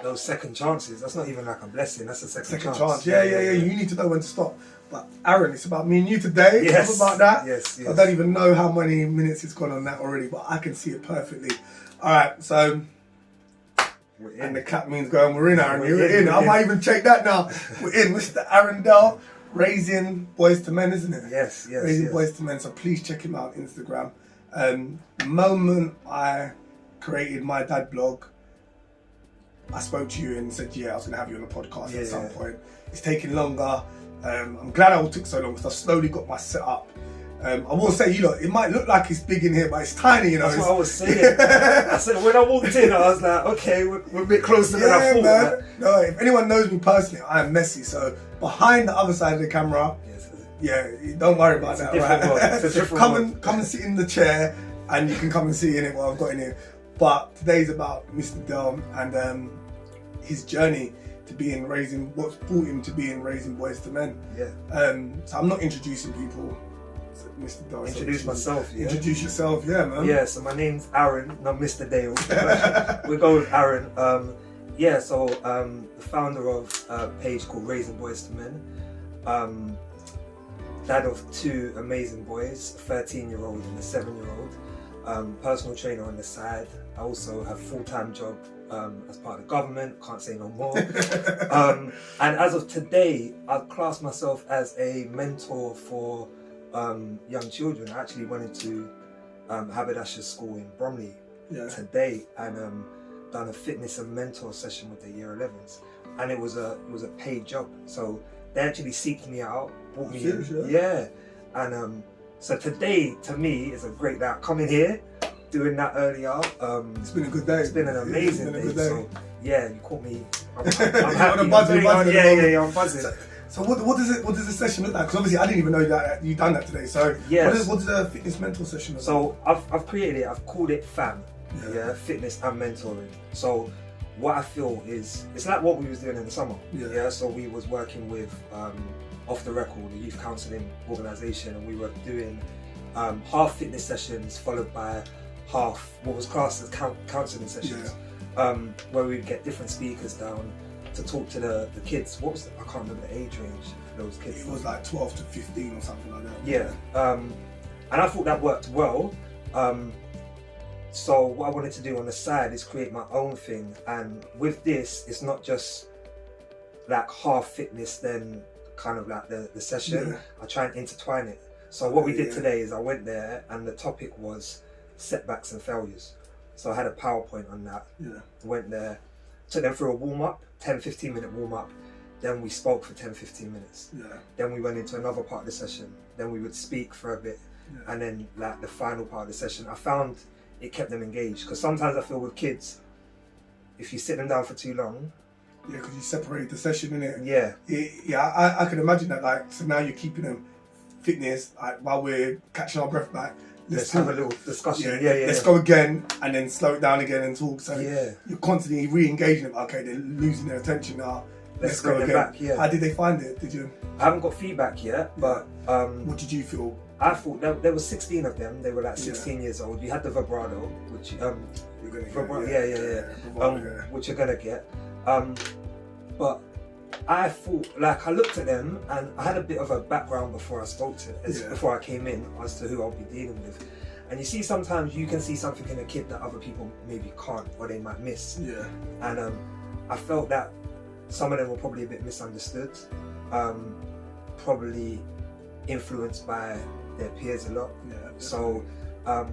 those second chances. That's not even like a blessing. That's a second chance. Yeah. You need to know when to stop. But Aaron, it's about me and you today. Yes. It's about that. Yes. I don't even know how many minutes it's gone on that already, but I can see it perfectly. All right, so. And the clap means going, we're in, Aaron. We're in. I might even check that now. We're in. Mr. Aaron Dell, Raising Boys to Men, isn't it? Yes. Raising Boys to Men. So please check him out on Instagram. The moment I created my dad blog, I spoke to you and said, I was going to have you on the podcast at some point. It's taking longer. I'm glad it took so long because I slowly got my setup. I will say, it might look like it's big in here, but it's tiny, That's what I was saying. I said, when I walked in, I was like, okay, we're a bit closer than I thought. Man. No, if anyone knows me personally, I am messy. So behind the other side of the camera, don't worry about that. Right? Come and sit in the chair, and you can come and see in it what I've got in here. But today's about Mr. Dell and his journey to what's brought him to being Raising Boys to Men. So I'm not introducing people. Mr. Dell. Introduce myself. Introduce yourself, man. Yeah, so my name's Aaron, not Mr. Dale. We go with Aaron. The founder of a page called Raising Boys to Men. Dad of two amazing boys, a 13-year-old and a 7-year-old. Personal trainer on the side. I also have a full-time job as part of the government, can't say no more. And as of today, I've classed myself as a mentor for young children. I actually went into Haberdasher School in Bromley today and done a fitness and mentor session with the year 11s, and it was a paid job. So they actually seeked me out, brought me in. And so today to me is a great day. Coming here, doing that earlier. It's been a good day. It's been an amazing day. So you caught me. I'm happy. I'm buzzing. I'm buzzing. So what does the session look like? Because obviously I didn't even know that you done that today. So what does a fitness mentor session look like? So I've created it. I've called it FAM. Fitness and mentoring. So what I feel is it's like what we was doing in the summer. So we was working with Off the Record, the youth counselling organisation, and we were doing half fitness sessions followed by half what was classed as counselling sessions, where we'd get different speakers down to talk to the kids. I can't remember the age range for those kids. It was like 12 to 15 or something like that. And I thought that worked well. So what I wanted to do on the side is create my own thing. And with this, it's not just like half fitness, then kind of like the session. I try and intertwine it. So what we did today is I went there and the topic was setbacks and failures. So I had a PowerPoint on that. Went there, took them through a warm-up, 10-15 minute warm-up. Then we spoke for 10-15 minutes. Then we went into another part of the session. Then we would speak for a bit. And then like the final part of the session, I found it kept them engaged. Because sometimes I feel with kids, if you sit them down for too long. Because you separate the session, innit? I can imagine that. Like, so now you're keeping them fitness, like, while we're catching our breath back. Let's have a little discussion. Let's go again and then slow it down again and talk. So you're constantly re-engaging them. Okay, they're losing their attention now. Let's go again. Back, How did they find it? Did you? I haven't got feedback yet, but what did you feel? I thought there were 16 of them. They were like 16 years old. We had the vibrato, which which you're gonna get. But I thought, like, I looked at them and I had a bit of a background before I spoke to before I came in as to who I'll be dealing with. And you see, sometimes you can see something in a kid that other people maybe can't or they might miss. And I felt that some of them were probably a bit misunderstood, probably influenced by their peers a lot. So I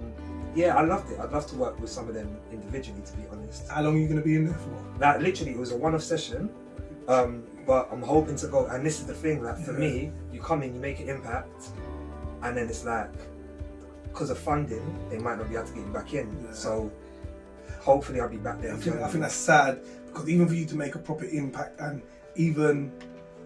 loved it. I'd love to work with some of them individually, to be honest. How long are you going to be in there for? Like, literally, it was a one-off session. But I'm hoping to go, and this is the thing, like, for me, you come in, you make an impact, and then it's like, because of funding, they might not be able to get you back in. So hopefully I'll be back there. I think that's sad, because even for you to make a proper impact and even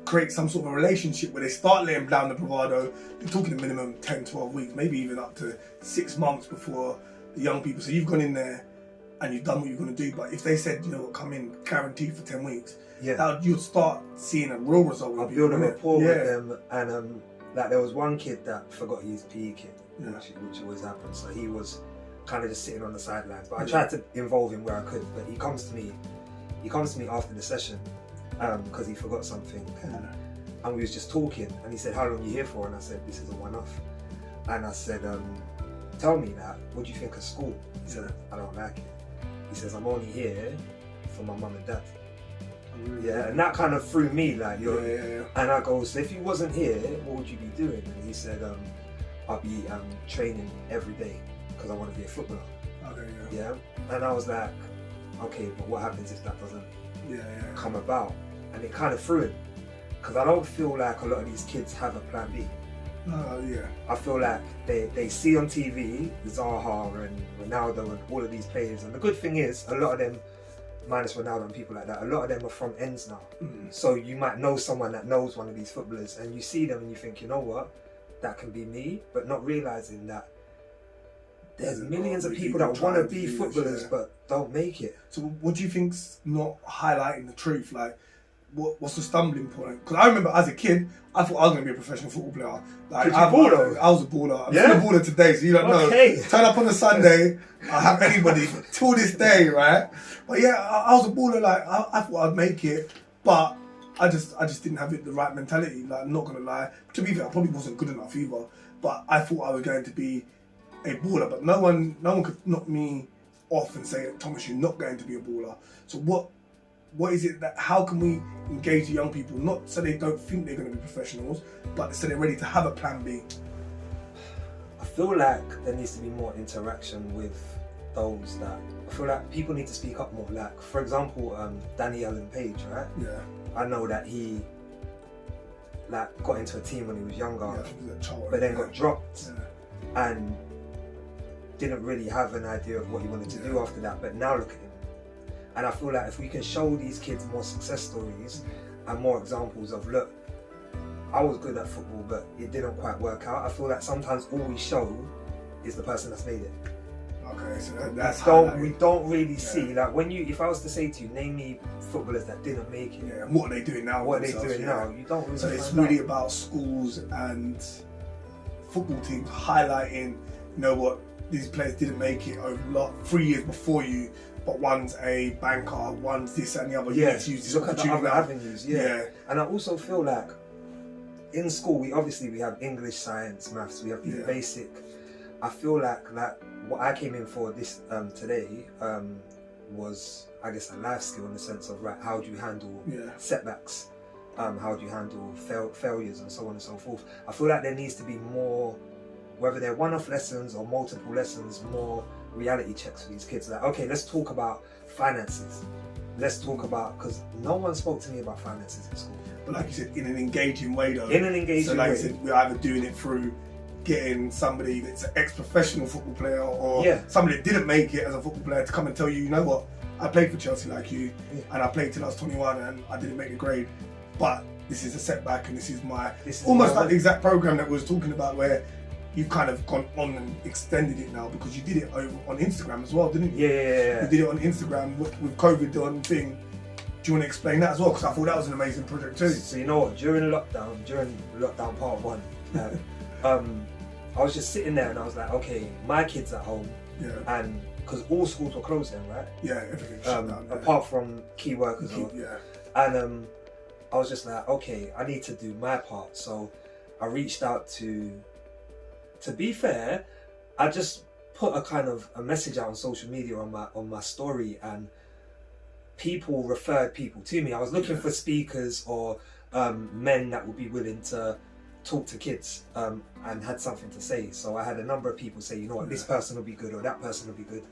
create some sort of a relationship where they start laying down the bravado, you're talking a minimum 10, 12 weeks, maybe even up to 6 months before the young people. So you've gone in there and you've done what you're going to do. But if they said, come in guaranteed for 10 weeks, you'd start seeing a real result. I'll build a rapport with them. And like, there was one kid that forgot his PE kit, which always happens. So he was kind of just sitting on the sidelines. But I tried to involve him where I could. But he comes to me, he comes to me after the session because he forgot something, and we was just talking, and he said, "How long are you here for?" And I said, "This is a one-off." And I said, "Tell me that. What do you think of school?" He said, "I don't like it." He says, "I'm only here for my mum and dad." Yeah, and that kind of threw me, like, and I go, "So if you wasn't here, what would you be doing?" And he said, "I'll be training every day because I want to be a footballer." Okay, yeah. And I was like, okay, but what happens if that doesn't come about? And it kind of threw it, because I don't feel like a lot of these kids have a plan B. I feel like they see on TV Zaha and Ronaldo and all of these players, and the good thing is a lot of them, minus Ronaldo and people like that, a lot of them are from ends now. So you might know someone that knows one of these footballers, and you see them and you think, you know what, that can be me, but not realising that there's millions of people that want to be footballers but don't make it. So what do you think's not highlighting the truth? Like, what's the stumbling point? Because I remember as a kid, I thought I was going to be a professional football player. Like, I was a baller. I'm still a baller today, so you don't know. Turn up on a Sunday, I have anybody till this day, right? But yeah, I was a baller. Like, I thought I'd make it, but I just didn't have the right mentality. Like, I'm not going to lie. To be fair, I probably wasn't good enough either. But I thought I was going to be a baller. But no one could knock me off and say, "Thomas, you're not going to be a baller." So what is it that, how can we engage the young people, not so they don't think they're going to be professionals, but so they're ready to have a plan B? I feel like there needs to be more interaction with those that, I feel like people need to speak up more. Like, for example, Danny Allen Page, right? Yeah. I know that he got into a team when he was younger, but then got dropped and didn't really have an idea of what he wanted to do after that. But now look at him. And I feel like if we can show these kids more success stories and more examples of, look, I was good at football, but it didn't quite work out. I feel like sometimes all we show is the person that's made it. Okay, so that's we don't really see, like, if I was to say to you, name me footballers that didn't make it. Yeah, and what are they doing now? What are they doing now? You don't really. So it's really about schools and football teams highlighting, you know what, these players didn't make it over 3 years before you, but one's a banker, one's this and the other. Yeah, use this look at the other avenues. Yeah. And I also feel like in school, we have English, science, maths, we have these basic. I feel like what I came in for this today was, I guess, a life skill in the sense of, right, how do you handle setbacks? How do you handle failures and so on and so forth? I feel like there needs to be more, whether they're one-off lessons or multiple lessons, more reality checks for these kids. Like, okay, let's talk about finances. Let's talk about, because no one spoke to me about finances in school. But like you said, in an engaging way though. In an engaging way. So like you said, we're either doing it through getting somebody that's an ex-professional football player or somebody that didn't make it as a football player to come and tell you, you know what, I played for Chelsea like you and I played till I was 21 and I didn't make the grade, but this is a setback and this is almost like the exact program that we was talking about, where you've kind of gone on and extended it now because you did it over on Instagram as well, didn't you? Yeah. You did it on Instagram with COVID on thing. Do you want to explain that as well? Because I thought that was an amazing project too. So you know what, during lockdown part 1, I was just sitting there and I was like, okay, my kid's at home, and because all schools were closed then, right? Yeah, everything shut down. Apart from key workers. And I was just like, okay, I need to do my part. So I reached out to be fair, I just put a kind of a message out on social media on my story, and people referred people to me. I was looking for speakers or men that would be willing to talk to kids and had something to say. So I had a number of people say, you know what, this person will be good or that person will be good.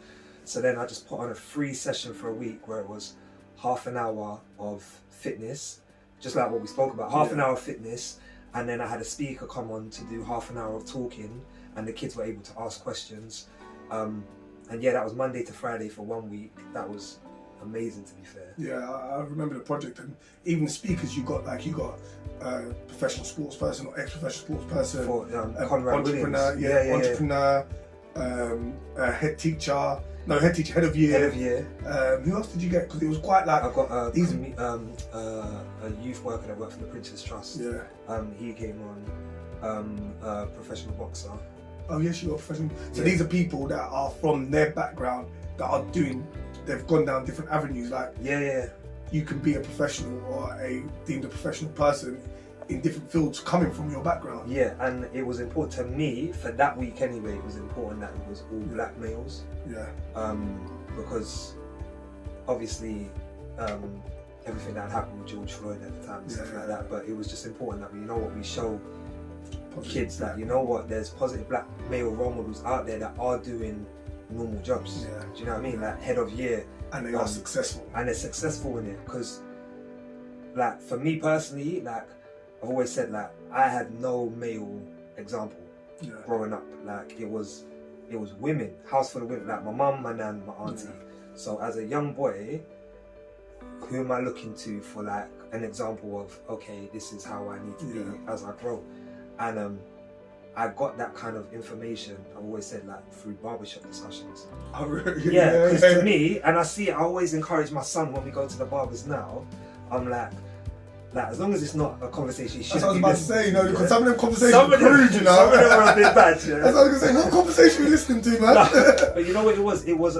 So then I just put on a free session for a week where it was half an hour of fitness, just like what we spoke about, half an hour of fitness. And then I had a speaker come on to do half an hour of talking, and the kids were able to ask questions. And that was Monday to Friday for 1 week. That was amazing, to be fair. Yeah, I remember the project, and even the speakers you got a professional sports person or ex-professional sports person, for Conrad entrepreneur, Williams. Entrepreneur, head of year. Who else did you get? Because it was quite like I got a youth worker that worked for the Prince's Trust. Yeah. He came on, a professional boxer. Oh yes, you got professional. So these are people that are from their background that are doing they've gone down different avenues. Like you can be a professional or deemed a professional person in different fields coming from your background. Yeah, and it was important to me for that week anyway. It was important that it was all black males. Yeah. Because obviously everything that happened with George Floyd at the time and stuff like that. But it was just important that we show kids that there's positive black male role models out there that are doing normal jobs. Yeah. Do you know what I mean? Like head of year. And they are successful. And they're successful in it because, like, for me personally, like, I've always said, like, I had no male example growing up. Like, it was women, house full of women, like my mum, my nan, my auntie. So as a young boy, who am I looking to for like an example of, okay, this is how I need to be as I grow? And I got that kind of information, I've always said, like, through barbershop discussions. Oh, really? Yeah, because to me, and I see it, I always encourage my son when we go to the barbers now, I'm like, as long as it's not a conversation, that's what I was about to say, because some of them conversations are rude, Some of them are a bit bad, That's what I was going to say, what conversation are you listening to, man? No, but you know what it was? It was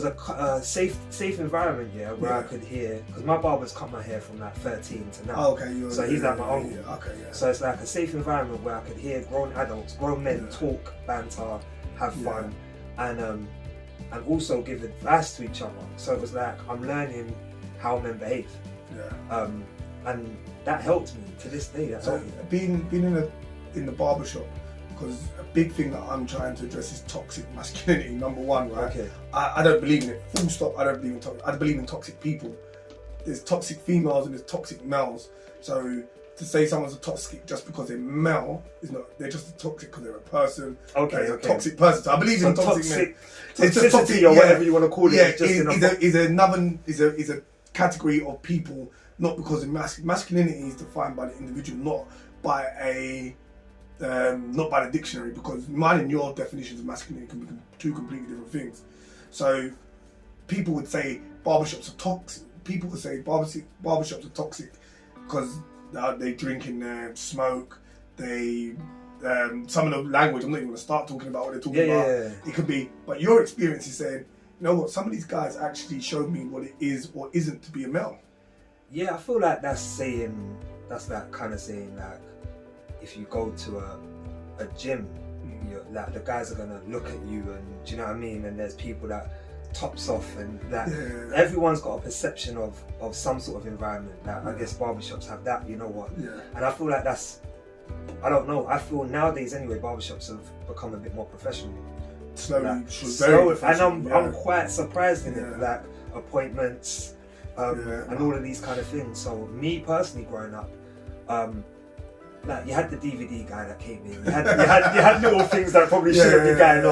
a safe environment, where I could hear, because my barber's cut my hair from like 13 to now. Oh, okay. So he's like my uncle. Okay, So it's like a safe environment where I could hear grown adults, grown men talk, banter, have fun, and also give advice to each other. So it was like I'm learning how men behave. And that helped me to this day. That's being in the barbershop, because a big thing that I'm trying to address is toxic masculinity. Number one, right? Okay. I don't believe in it. Full stop. I don't believe in toxic. I believe in toxic people. There's toxic females and there's toxic males. So to say someone's a toxic just because they're male is not. They're just toxic because they're a person. Okay. A toxic person. So I believe in toxic men. Toxicity or whatever you want to call it. Is a category of people, not because of masculinity is defined by the individual, not by the dictionary, because mine and your definitions of masculinity can be two completely different things. So people would say barbershops are toxic. People would say barbershops are toxic because they drink in there, smoke, they some of the language, I'm not even going to start talking about what they're talking about. It could be, but your experience is saying, you know what, some of these guys actually showed me what it is or isn't to be a male. Yeah, I feel like that's that kind of saying, like, if you go to a gym, like the guys are gonna look at you, and do you know what I mean? And there's people that tops off, and that everyone's got a perception of some sort of environment. Like I guess barbershops have that, you know what? And I feel like I don't know. I feel nowadays anyway, barbershops have become a bit more professional. Slowly, and I'm quite surprised in it, like appointments and all of these kind of things. So me personally, growing up, like you had the DVD guy that came in, you had little things that probably shouldn't be going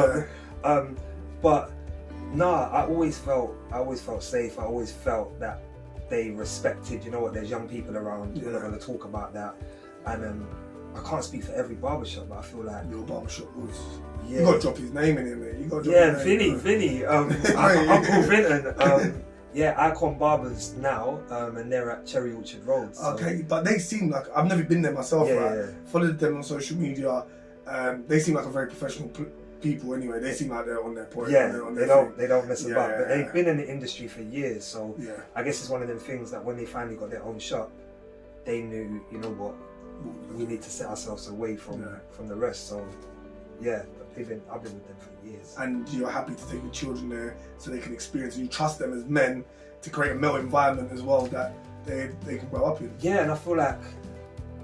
on, but no, I always felt safe. I always felt that they respected, you know what, there's young people around, we're not going to talk about that. And I can't speak for every barbershop, but I feel like your barbershop was. You got to drop his name in here, mate. You got to drop his name. Vinny, Uncle Vinton. Icon Barbers now, and they're at Cherry Orchard Road. So. Okay, but they seem like, I've never been there myself, right? Followed them on social media. They seem like a very professional people anyway. They seem like they're on their point. They don't mess about. But they've been in the industry for years, so I guess it's one of them things that when they finally got their own shop, they knew, you know what, we need to set ourselves away from the rest. So I've been with them for years. And you're happy to take the children there so they can experience, and you trust them as men to create a male environment as well that they can grow up in. Yeah, and I feel like,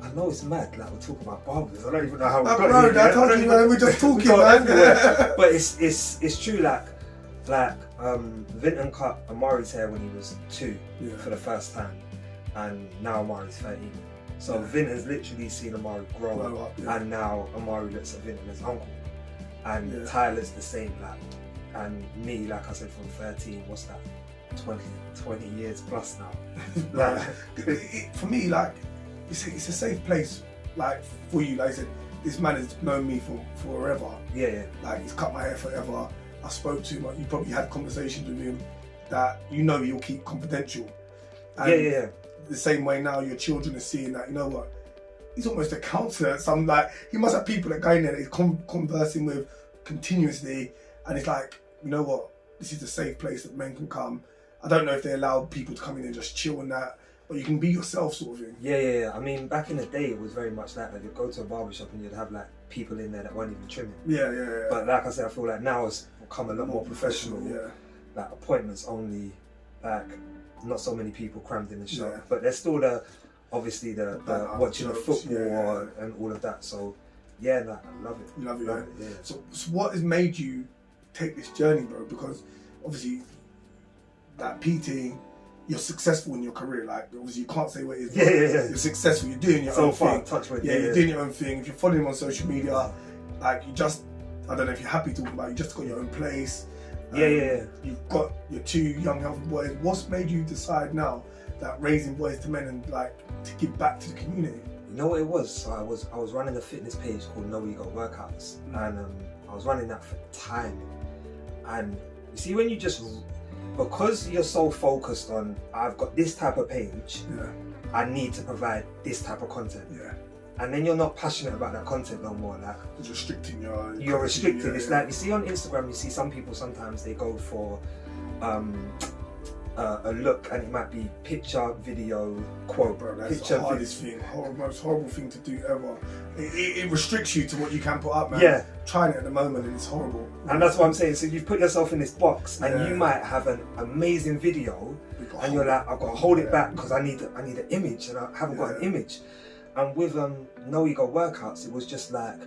I know it's mad, like we're talking about barbers. I don't even know how we got here. I told you, man, we're just talking, man. But it's true, like Vinton cut Amari's hair when he was 2 for the first time, and now Amari's 13. So Vinton's literally seen Amari grow up, and now Amari looks at Vinton as uncle. And Tyler's the same, like, and me, like I said, from 13, what's that, 20 years plus now. Like, for me, like, it's a safe place, like, for you. Like I said, this man has known me for forever. Like, he's cut my hair forever. I spoke to him, like, you probably had conversations with him that you'll keep confidential. And the same way now your children are seeing that, you know what, he's almost a counsellor. Some, like, he must have people that go in there that he's conversing with continuously, and it's like, you know what, this is a safe place that men can come. I don't know if they allow people to come in and just chill and that, but you can be yourself sort of thing. Yeah. I mean, back in the day, it was very much like you'd go to a barbershop and you'd have like people in there that weren't even trimming. Yeah. But like I said, I feel like now it's become a lot more professional. Yeah. Like appointments only, like not so many people crammed in the shop. Yeah. But there's still obviously the watching the football and all of that. So yeah, like, I love it. You love it, yeah. So what has made you take this journey, bro? Because obviously, like PT, you're successful in your career. Like obviously, you can't say what it is. Yeah. You're successful. You're doing your so own far, thing. touch with You're doing your own thing. If you're following him on social media, like you just, I don't know if you're happy talking about it, you just got your own place. Yeah. You've got your 2 young healthy boys. What's made you decide now that raising boys to men and like to give back to the community? You know what it was? So I was running a fitness page called No Ego Workouts, and I was running that for time. And you see, when you just, because you're so focused on, I've got this type of page, I need to provide this type of content. And then you're not passionate about that content no more. Like it's restricting you're restricted. It's like you see on Instagram, you see some people sometimes they go for a look, and it might be picture, video, quote. Bro, that's picture, the hardest thing, most horrible thing to do ever. It restricts you to what you can put up, man. Yeah. Trying it at the moment and it's horrible. And that's what I'm saying. So you've put yourself in this box, and you might have an amazing video, and you're like, I've got to hold it back because I need an image, and I haven't got an image. And with No Ego Workouts, it was just like,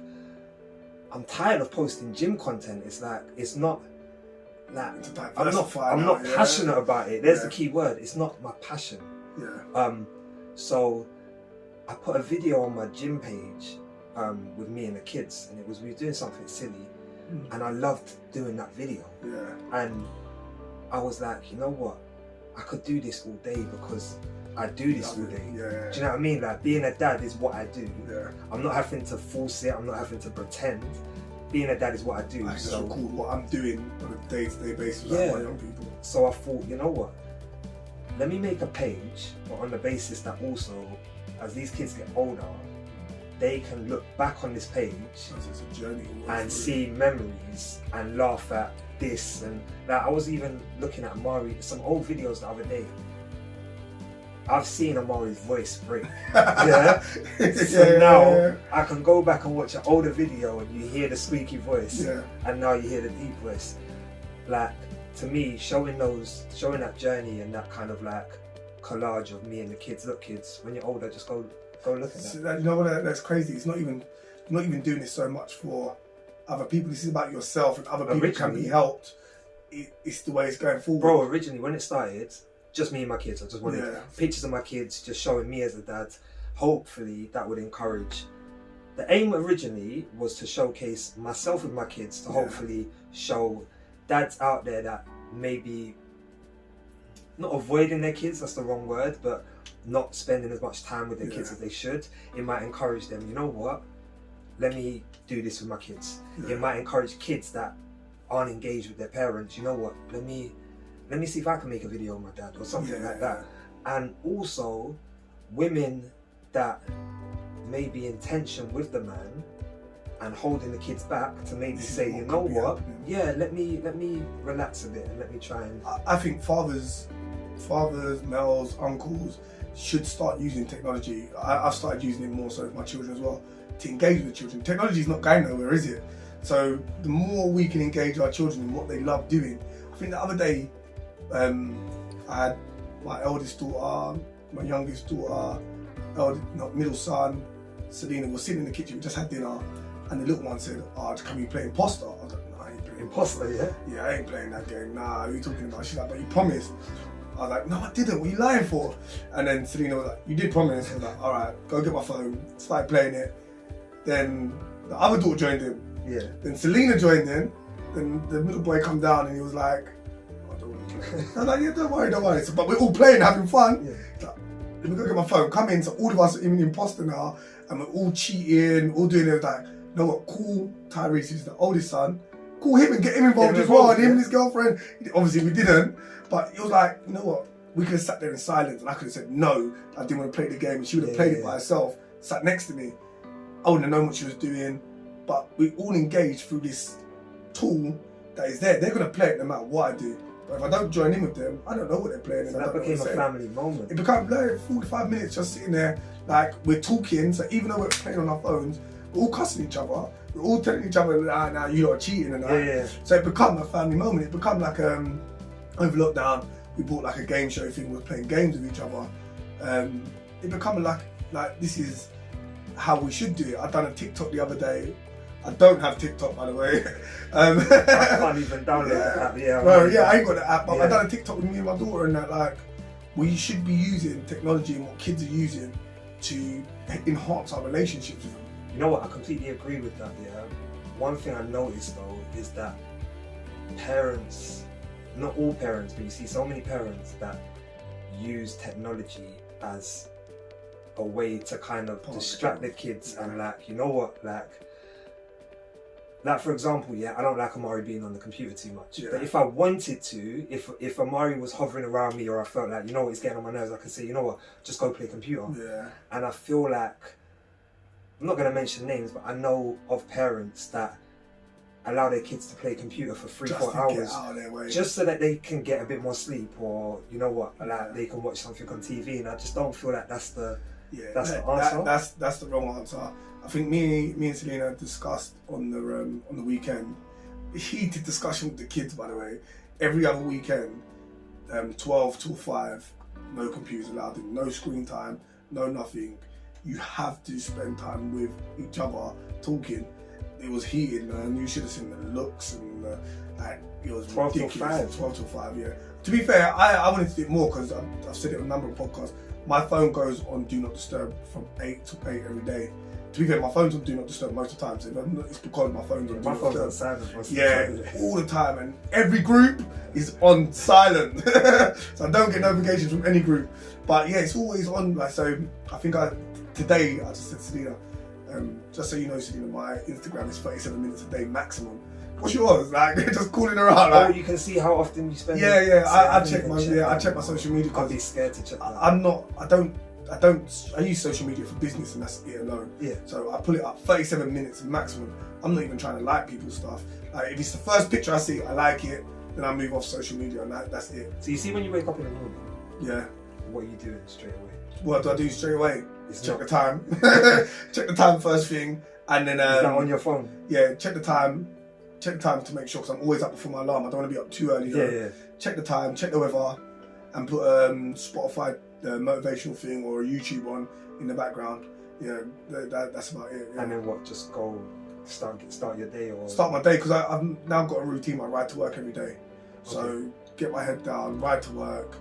I'm tired of posting gym content. It's like, it's not like, I'm not passionate about it. There's the key word. It's not my passion. So I put a video on my gym page with me and the kids, and we were doing something silly, and I loved doing that video. And I was like, you know what? I could do this all day because I do this all day. Do you know what I mean? Like being a dad is what I do. I'm not having to force it. I'm not having to pretend. Being a dad is what I do. That's so cool. What I'm doing on a day-to-day basis with my young people. So I thought, you know what? Let me make a page, but on the basis that also, as these kids get older, they can look back on this page and see memories and laugh at this. And like, I was even looking at some old videos the other day. I've seen Amari's voice break. So now I can go back and watch an older video and you hear the squeaky voice, and now you hear the deep voice. Like, to me, showing that journey and that kind of like collage of me and the kids. Look, kids, when you're older, just go look at that. So you know what? That's crazy. It's not even doing this so much for other people. This is about yourself, and other people can be helped. It's the way it's going forward. Bro, originally when it started, just me and my kids. I just wanted pictures of my kids, just showing me as a dad. Hopefully that would encourage. The aim originally was to showcase myself with my kids, to hopefully show dads out there that maybe not avoiding their kids, that's the wrong word, but not spending as much time with their kids as they should. It might encourage them, you know what? Let me do this with my kids. It might encourage kids that aren't engaged with their parents. You know what? Let me see if I can make a video of my dad or something like that. And also women that may be in tension with the man and holding the kids back to maybe say, you know what? Let me relax a bit and let me try and. I think fathers, males, uncles should start using technology. I've started using it more so with my children as well, to engage with the children. Technology is not going nowhere, is it? So the more we can engage our children in what they love doing. I think the other day, I had my eldest daughter, my youngest daughter, middle son, Selena, was sitting in the kitchen. We just had dinner, and the little one said, "Can we play imposter?" I was like, "No, I ain't playing imposter." Yeah, I ain't playing that game. Nah, what are you talking about? She's like, "But you promised." I was like, "No, I didn't. What are you lying for?" And then Selena was like, "You did promise." I was like, "All right, go get my phone." Started playing it. Then the other daughter joined in. Then Selena joined in. Then the middle boy come down and he was like, "I don't want to play." I was like, "Yeah, don't worry." So, but we're all playing, having fun. Like, let me go get my phone. Come in. So all of us are in the imposter now, and we're all cheating, all doing it. Like, you know what? Call Tyrese, who's the oldest son. Call him and get him involved as well, and him and his girlfriend. Obviously, we didn't, but it was like, you know what? We could have sat there in silence, and I could have said no. I didn't want to play the game, and she would have played it by herself, sat next to me. I wouldn't have known what she was doing, but we all engaged through this tool that is there. They're gonna play it no matter what I do. But if I don't join in with them, I don't know what they're playing. So that became a family moment. It became like 45 minutes just sitting there, like we're talking. So even though we're playing on our phones, we're all cussing each other. We're all telling each other, nah, you lot are cheating and that. Yeah. So it became a family moment. It became like over lockdown, we bought like a game show thing. We were playing games with each other. It became like this is how we should do it. I done a TikTok the other day. I don't have TikTok, by the way. I can't even download the app. Yeah, well, I ain't got the app, but I done a TikTok with me and my daughter, and that like we should be using technology and what kids are using to enhance our relationships with them. You know what? I completely agree with that. Yeah. One thing I noticed though is that parents, not all parents, but you see so many parents that use technology as a way to kind of distract the kids and like, you know what, like for example, I don't like Amari being on the computer too much. But if I wanted to, if Amari was hovering around me or I felt like, you know what, he's getting on my nerves, I could say, you know what, just go play computer. Yeah. And I feel like, I'm not going to mention names, but I know of parents that allow their kids to play computer for 3-4 hours just so that they can get a bit more sleep, or you know what, like they can watch something on TV. And I just don't feel like that's the answer. That's the wrong answer. I think me and Selena discussed on the weekend, heated discussion with the kids, by the way. Every other weekend, 12 till 5, no computers allowed, no screen time, no nothing. You have to spend time with each other talking. It was heated, man. You should have seen the looks and it was 12 ridiculous. 12 till 5, yeah. To be fair, I wanted to do it more because I've said it on a number of podcasts. My phone goes on Do Not Disturb from 8 to 8 every day. To be fair, my phone's on Do Not Disturb most of the time, so it's because my phone's on Do Not Disturb. Silent. Yeah, all the time, and every group is on silent, so I don't get notifications from any group. But yeah, it's always on. Like, so I think today I just said to Selena, just so you know, Selena, my Instagram is 37 minutes a day maximum. What's yours? Like, just calling her out. Like, you can see how often you spend. Yeah. I check my social media. I'd be scared to check that. I use social media for business, and that's it alone. Yeah. So I pull it up 37 minutes maximum. I'm not even trying to like people's stuff. Like, if it's the first picture I see, I like it, then I move off social media, and that's it. So you see, when you wake up in the morning, yeah, what are you doing straight away? What do I do straight away? Check the time. Check the time first thing, and then is that on your phone? Yeah, check the time to make sure, because I'm always up before my alarm. I don't want to be up too early. Yeah. Check the time, check the weather, and put Spotify, the motivational thing, or a YouTube on in the background. Yeah, that's about it. Yeah. And then what? Just go start your day, or start my day, because I've now got a routine. I ride to work every day, so get my head down, ride to work,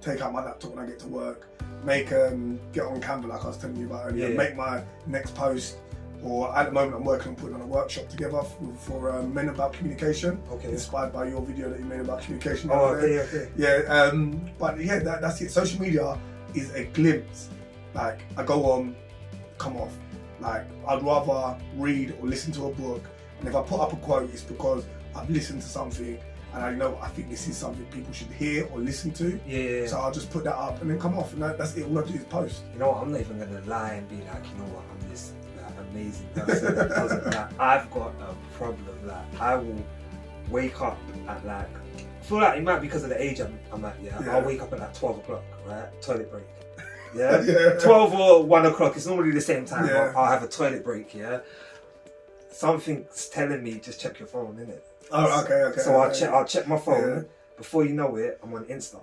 take out my laptop when I get to work, get on Canva like I was telling you about earlier, make my next post. Or at the moment, I'm working on putting on a workshop together for men about communication. Okay. Inspired by your video that you made about communication. Okay. Yeah, but yeah, that's it. Social media is a glimpse. Like, I go on, come off. Like, I'd rather read or listen to a book. And if I put up a quote, it's because I've listened to something and I think this is something people should hear or listen to. Yeah. So I'll just put that up and then come off, and that's it. All I do is post. You know what? I'm not even gonna lie and be like, you know what? I'm this amazing person that doesn't like. I've got a problem. Like, I will wake up at like, I feel like it might be because of the age I'm at. Yeah. I'll wake up at like 12 o'clock, right? Toilet break. Yeah. 12 or 1 o'clock. It's normally the same time. Yeah. I'll have a toilet break. Yeah. Something's telling me just check your phone, innit? Oh, okay. So I'll check my phone. Yeah. Before you know it, I'm on Insta.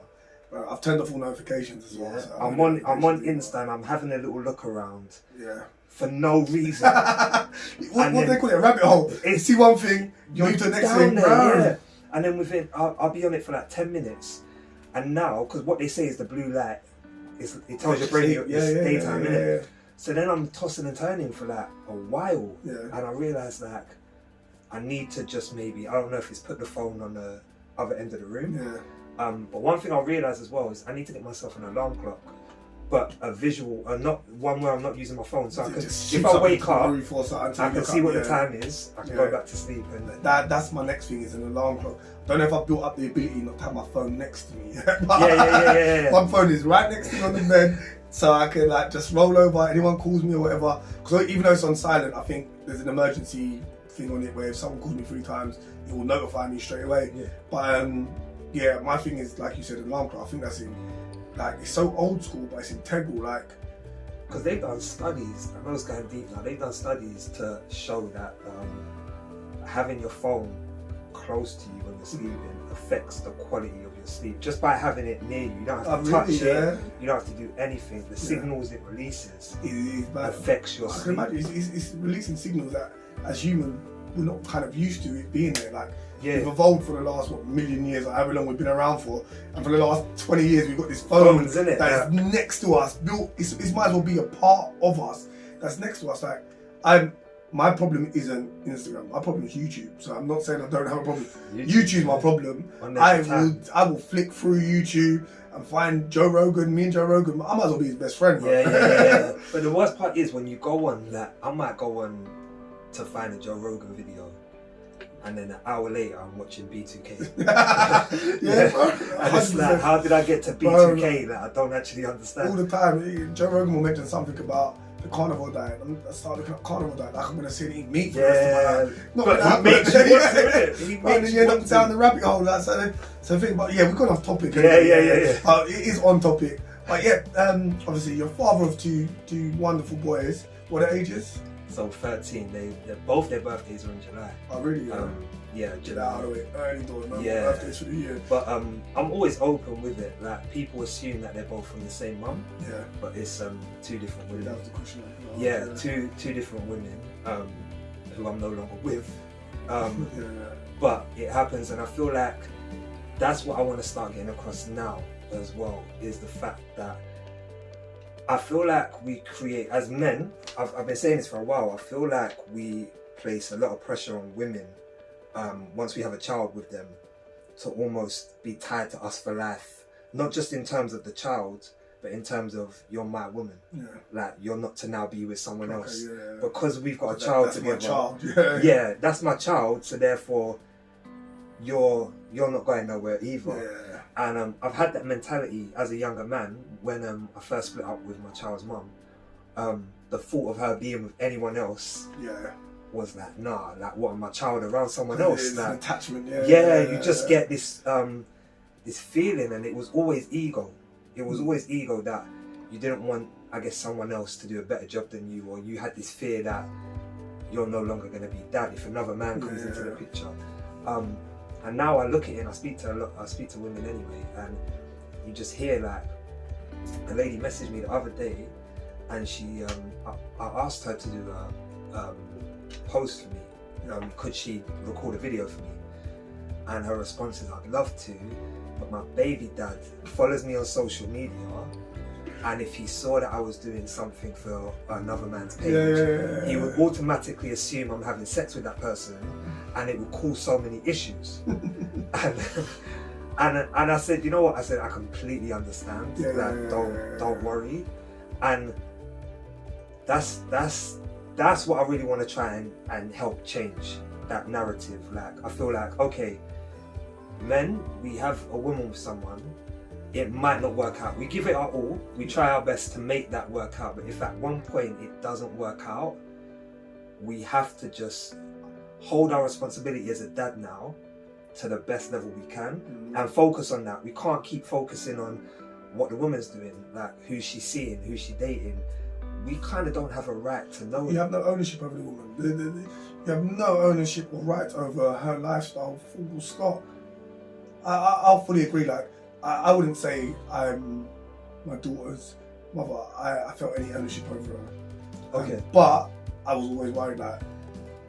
I've turned off all notifications as well. So I'm on Insta and I'm having a little look around. Yeah. For no reason. what do they call it? A rabbit hole. You see one thing, you move to the next thing. Yeah. And then within, I'll be on it for like 10 minutes. And now, because what they say is the blue light, it tells your brain it's daytime, innit? So then I'm tossing and turning for like a while. Yeah. And I realised like, I need to just maybe, I don't know if it's put the phone on the other end of the room. Yeah. But one thing I realised as well is I need to get myself an alarm clock, but a visual, not one where I'm not using my phone. So I can, if I wake up, I can see what the time is. I can go back to sleep. And that's my next thing, is an alarm clock. Don't know if I've built up the ability not to have my phone next to me. Yeah. My phone is right next to me on the bed, so I can like just roll over. Anyone calls me or whatever. Because even though it's on silent, I think there's an emergency thing on it where if someone calls me 3 times, it will notify me straight away. Yeah. But yeah, my thing is, like you said, alarm clock. I think that's it's so old school, but it's integral. Like, because they've done studies, I know it's going deep now, they've done studies to show that having your phone close to you when you're sleeping affects the quality of your sleep. Just by having it near you, you don't have to touch it, you don't have to do anything. The signals it releases affects your sleep. I can imagine it's releasing signals that, as human, we're not kind of used to it being there. Like, we've evolved for the last million years, or however long we've been around for, and for the last 20 years we've got this phone that's next to us. It might as well be a part of us that's next to us. Like, my problem isn't Instagram. My problem is YouTube. So I'm not saying I don't have a problem. YouTube's my problem. I will flick through YouTube and find Joe Rogan. Me and Joe Rogan, I might as well be his best friend. Bro. Yeah. But the worst part is when you go on that, I might go on to find a Joe Rogan video, and then an hour later I'm watching B2K. And it's like, how did I get to B2K that I don't actually understand? All the time, Joe Rogan will mention something about the carnivore diet. I start looking at carnivore diet, like I'm going to sit and eat meat for the rest of my life. Not but he makes you want to, He makes you end up down the rabbit hole. So think, but yeah, we've gone off topic. Yeah. It is on topic. But yeah, obviously you're father of two wonderful boys. What are ages? So 13. Both their birthdays are in July. Oh really? Yeah, get out of it. Early doors, no birthdays for the year. But I'm always open with it. Like, people assume that they're both from the same mum. Yeah. But it's 2 different women. That was the question. Two different women who I'm no longer with. But it happens, and I feel like that's what I want to start getting across now as well, is the fact that I feel like we create, as men, I've been saying this for a while, I feel like we place a lot of pressure on women once we have a child with them to almost be tied to us for life, not just in terms of the child, but in terms of you're my woman. Yeah. Like, you're not to now be with someone else. Yeah. Because we've got a child together. That's my child. Yeah, that's my child, so therefore you're not going nowhere either. Yeah. And I've had that mentality as a younger man when I first split up with my child's mum. The thought of her being with anyone else was like, nah, like, what, my child around someone else? It's like, an attachment, you just get this this feeling, and it was always ego. It was always ego that you didn't want, I guess, someone else to do a better job than you, or you had this fear that you're no longer going to be dad if another man comes into the picture. And now I look at it, and I speak to women anyway, and you just hear, like, a lady messaged me the other day, and she, I asked her to do a post for me. Could she record a video for me? And her response is, I'd love to, but my baby dad follows me on social media, and if he saw that I was doing something for another man's page, he would automatically assume I'm having sex with that person, and it would cause so many issues. and I said, you know what? I said, I completely understand. Don't worry. And that's what I really want to try and help change that narrative. Like, I feel like, okay, men, we have a woman with someone, it might not work out. We give it our all, we try our best to make that work out, but if at one point it doesn't work out, we have to just hold our responsibility as a dad now to the best level we can and focus on that. We can't keep focusing on what the woman's doing, like who she's seeing, who she's dating. We kind of don't have a right to know. You have no ownership over the woman. You have no ownership or right over her lifestyle, full stop. I'll fully agree. Like, I wouldn't say I'm my daughter's mother. I felt any ownership over her. Okay. But I was always worried that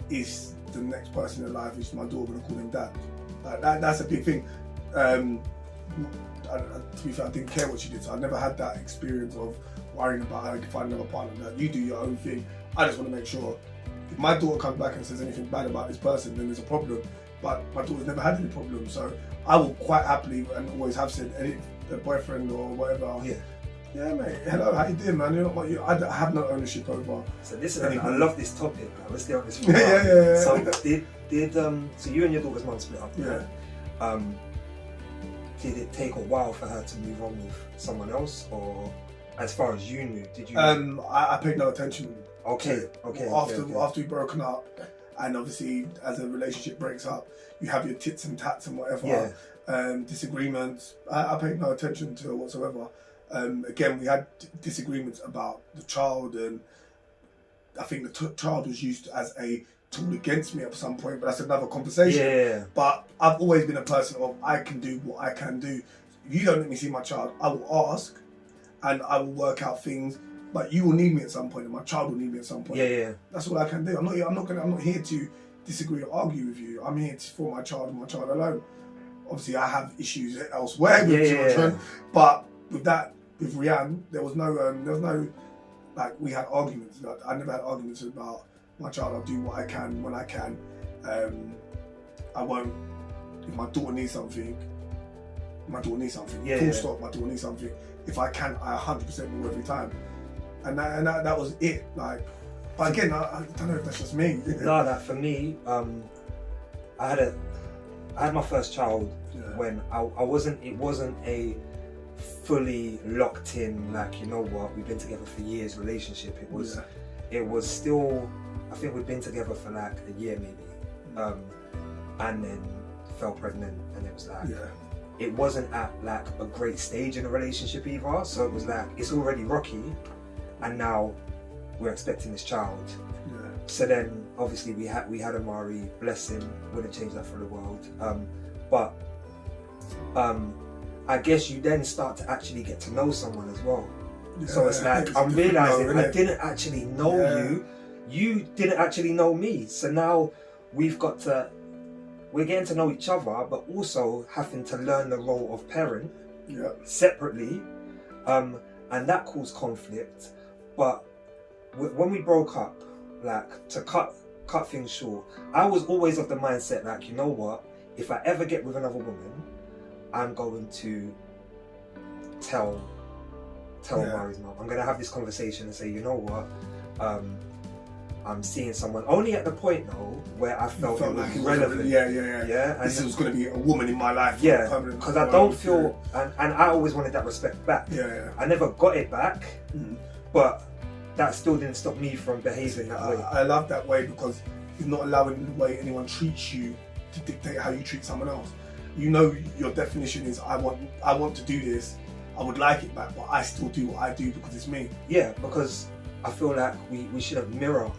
is the next person in life, is my daughter going to call him dad? Like, that's a big thing. To be fair, I didn't care what she did, so I never had that experience of worrying about her finding another partner. Like, you do your own thing. I just want to make sure if my daughter comes back and says anything bad about this person, then there's a problem. But my daughter's never had any problems, so I will quite happily and always have said, any boyfriend or whatever. Yeah, mate. Hello, how you doing, man? You're not I have no ownership over. So this is, I love this topic. Like, let's get on this. Yeah. So so you and your daughter's mum split up. Yeah. Did it take a while for her to move on with someone else, or as far as you knew, did you? I paid no attention. Okay. After we broken up, and obviously as a relationship breaks up, you have your tits and tats and whatever. Yeah. Disagreements. I paid no attention to it whatsoever. Again, we had disagreements about the child, and I think the child was used as a tool against me at some point, but that's another conversation. Yeah. But I've always been a person of, I can do what I can do. If you don't let me see my child, I will ask, and I will work out things. But you will need me at some point, and my child will need me at some point. Yeah. That's what I can do. I'm not here to disagree or argue with you. I'm here for my child and my child alone. Obviously, I have issues elsewhere with children, but with Rianne, there was no like, we had arguments. Like, I never had arguments about my child. I'll do what I can when I can. I won't. If my daughter needs something, my daughter needs something. Full stop. My daughter needs something. If I can, I 100% will every time. And that was it. Like, but again, I don't know if that's just me. No, that for me, I had my first child when I wasn't. It wasn't a fully locked in, like, you know what, we've been together for years relationship. It was still, I think we'd been together for like a year maybe, and then fell pregnant, and it was like, it wasn't at like a great stage in a relationship either. So it was like, it's already rocky, and now we're expecting this child. So then obviously we had Amari, bless him, wouldn't change that for the world. But I guess you then start to actually get to know someone as well. So it's like, I'm realizing I didn't actually know you didn't actually know me. So now we're getting to know each other, but also having to learn the role of parent separately, and that caused conflict. But when we broke up, like, to cut things short, I was always of the mindset, like, you know what, if I ever get with another woman, I'm going to tell Mari's mom. I'm going to have this conversation and say, you know what, I'm seeing someone, only at the point though where I felt it was relevant. Yeah. And this was going to be a woman in my life. Yeah, because I don't feel, and I always wanted that respect back. I never got it back, but that still didn't stop me from behaving that way. I love that way, because it's not allowing the way anyone treats you to dictate how you treat someone else. You know, your definition is, I want to do this, I would like it back, but I still do what I do because it's me. Yeah, because I feel like we shouldn't mirror.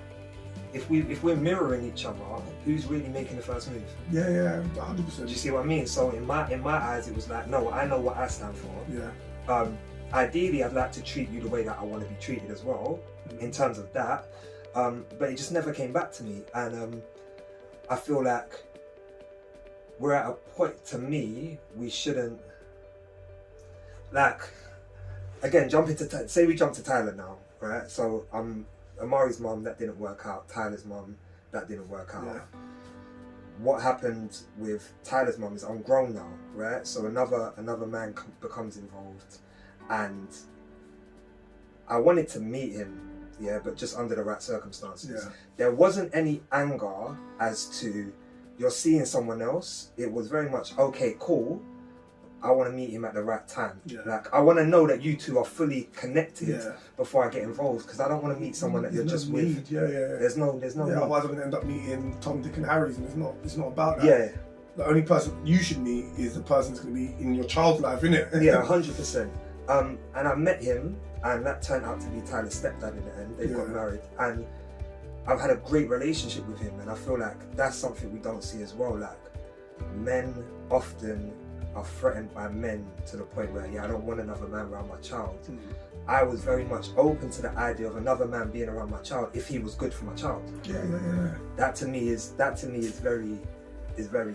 If we're mirroring each other, who's really making the first move? Yeah, 100%. Do you see what I mean? So in my eyes, it was like, no, I know what I stand for. Ideally, I'd like to treat you the way that I want to be treated as well, in terms of that. But it just never came back to me, and I feel like we're at a point, to me, we shouldn't, like, again, say we jump to Tyler now, right? So Amari's mum, that didn't work out. Tyler's mum, that didn't work out. What happened with Tyler's mum is, I'm grown now, right? So another man becomes involved, and I wanted to meet him, but just under the right circumstances. There wasn't any anger as to, you're seeing someone else. It was very much, okay, cool, I want to meet him at the right time. Like, I want to know that you two are fully connected before I get involved, because I don't want to meet someone that you're just with. There's no need. Otherwise I'm going to end up meeting Tom, Dick and Harry's, and it's not about that. The only person you should meet is the person that's going to be in your child's life, innit? 100%. And I met him, and that turned out to be Tyler's stepdad in the end. They got married, and I've had a great relationship with him, and I feel like that's something we don't see as well. Like, men often are threatened by men to the point where, I don't want another man around my child. I was very much open to the idea of another man being around my child if he was good for my child. That to me is very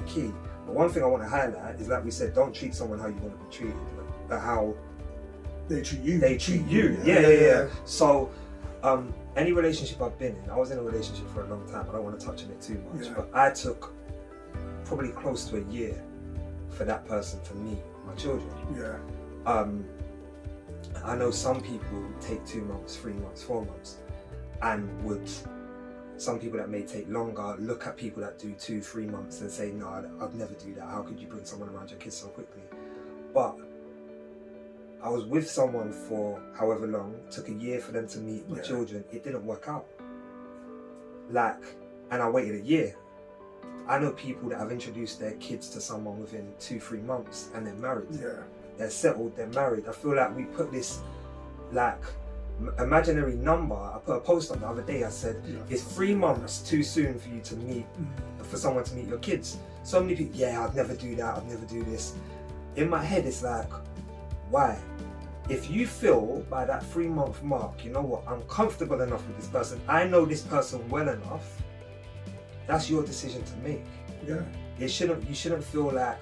key. But one thing I want to highlight is, like we said, don't treat someone how you want to be treated, but how they treat you. They treat you. So any relationship I've been in, I was in a relationship for a long time, I don't want to touch on it too much, but I took probably close to a year for that person to meet my children. I know some people take 2 months, 3 months, 4 months, and some people that may take longer look at people that do 2-3 months and say, no, I'd never do that. How could you bring someone around your kids so quickly? But I was with someone for however long, took a year for them to meet my children. It didn't work out. Like, and I waited a year. I know people that have introduced their kids to someone within 2-3 months and they're married. Yeah. They're settled, they're married. I feel like we put this like imaginary number. I put a post on the other day, I said, it's 3 months too soon for you to meet, for someone to meet your kids. So many people, yeah, I'd never do that, I'd never do this. In my head, it's like, why? If you feel by that 3-month mark, you know what, I'm comfortable enough with this person, I know this person well enough, that's your decision to make. Yeah. You shouldn't feel like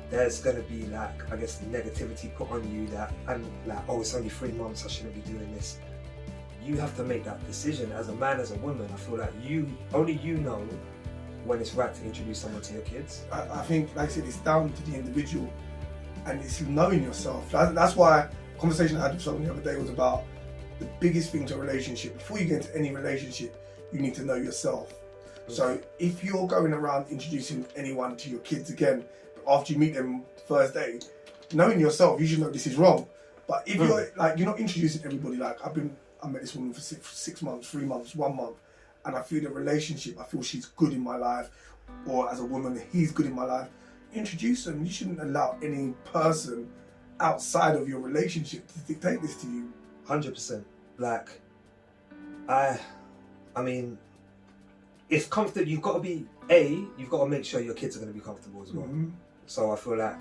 there's gonna be like, I guess, negativity put on you that, and like, oh, it's only 3 months, I shouldn't be doing this. You have to make that decision as a man, as a woman. I feel like only you know when it's right to introduce someone to your kids. I think, like I said, it's down to the individual, and it's knowing yourself. That's why a conversation I had with someone the other day was about the biggest thing to a relationship. Before you get into any relationship, you need to know yourself. So if you're going around introducing anyone to your kids again, after you meet them first day, knowing yourself, you should know this is wrong. But if you're like, you're not introducing everybody, like I met this woman for 6 months, 3 months, 1 month, and I feel the relationship, I feel she's good in my life, or as a woman, he's good in my life. Introduce them. You shouldn't allow any person outside of your relationship to dictate this to you. 100%. Like, I mean, it's comfortable. You've got to make sure your kids are going to be comfortable as well. So I feel like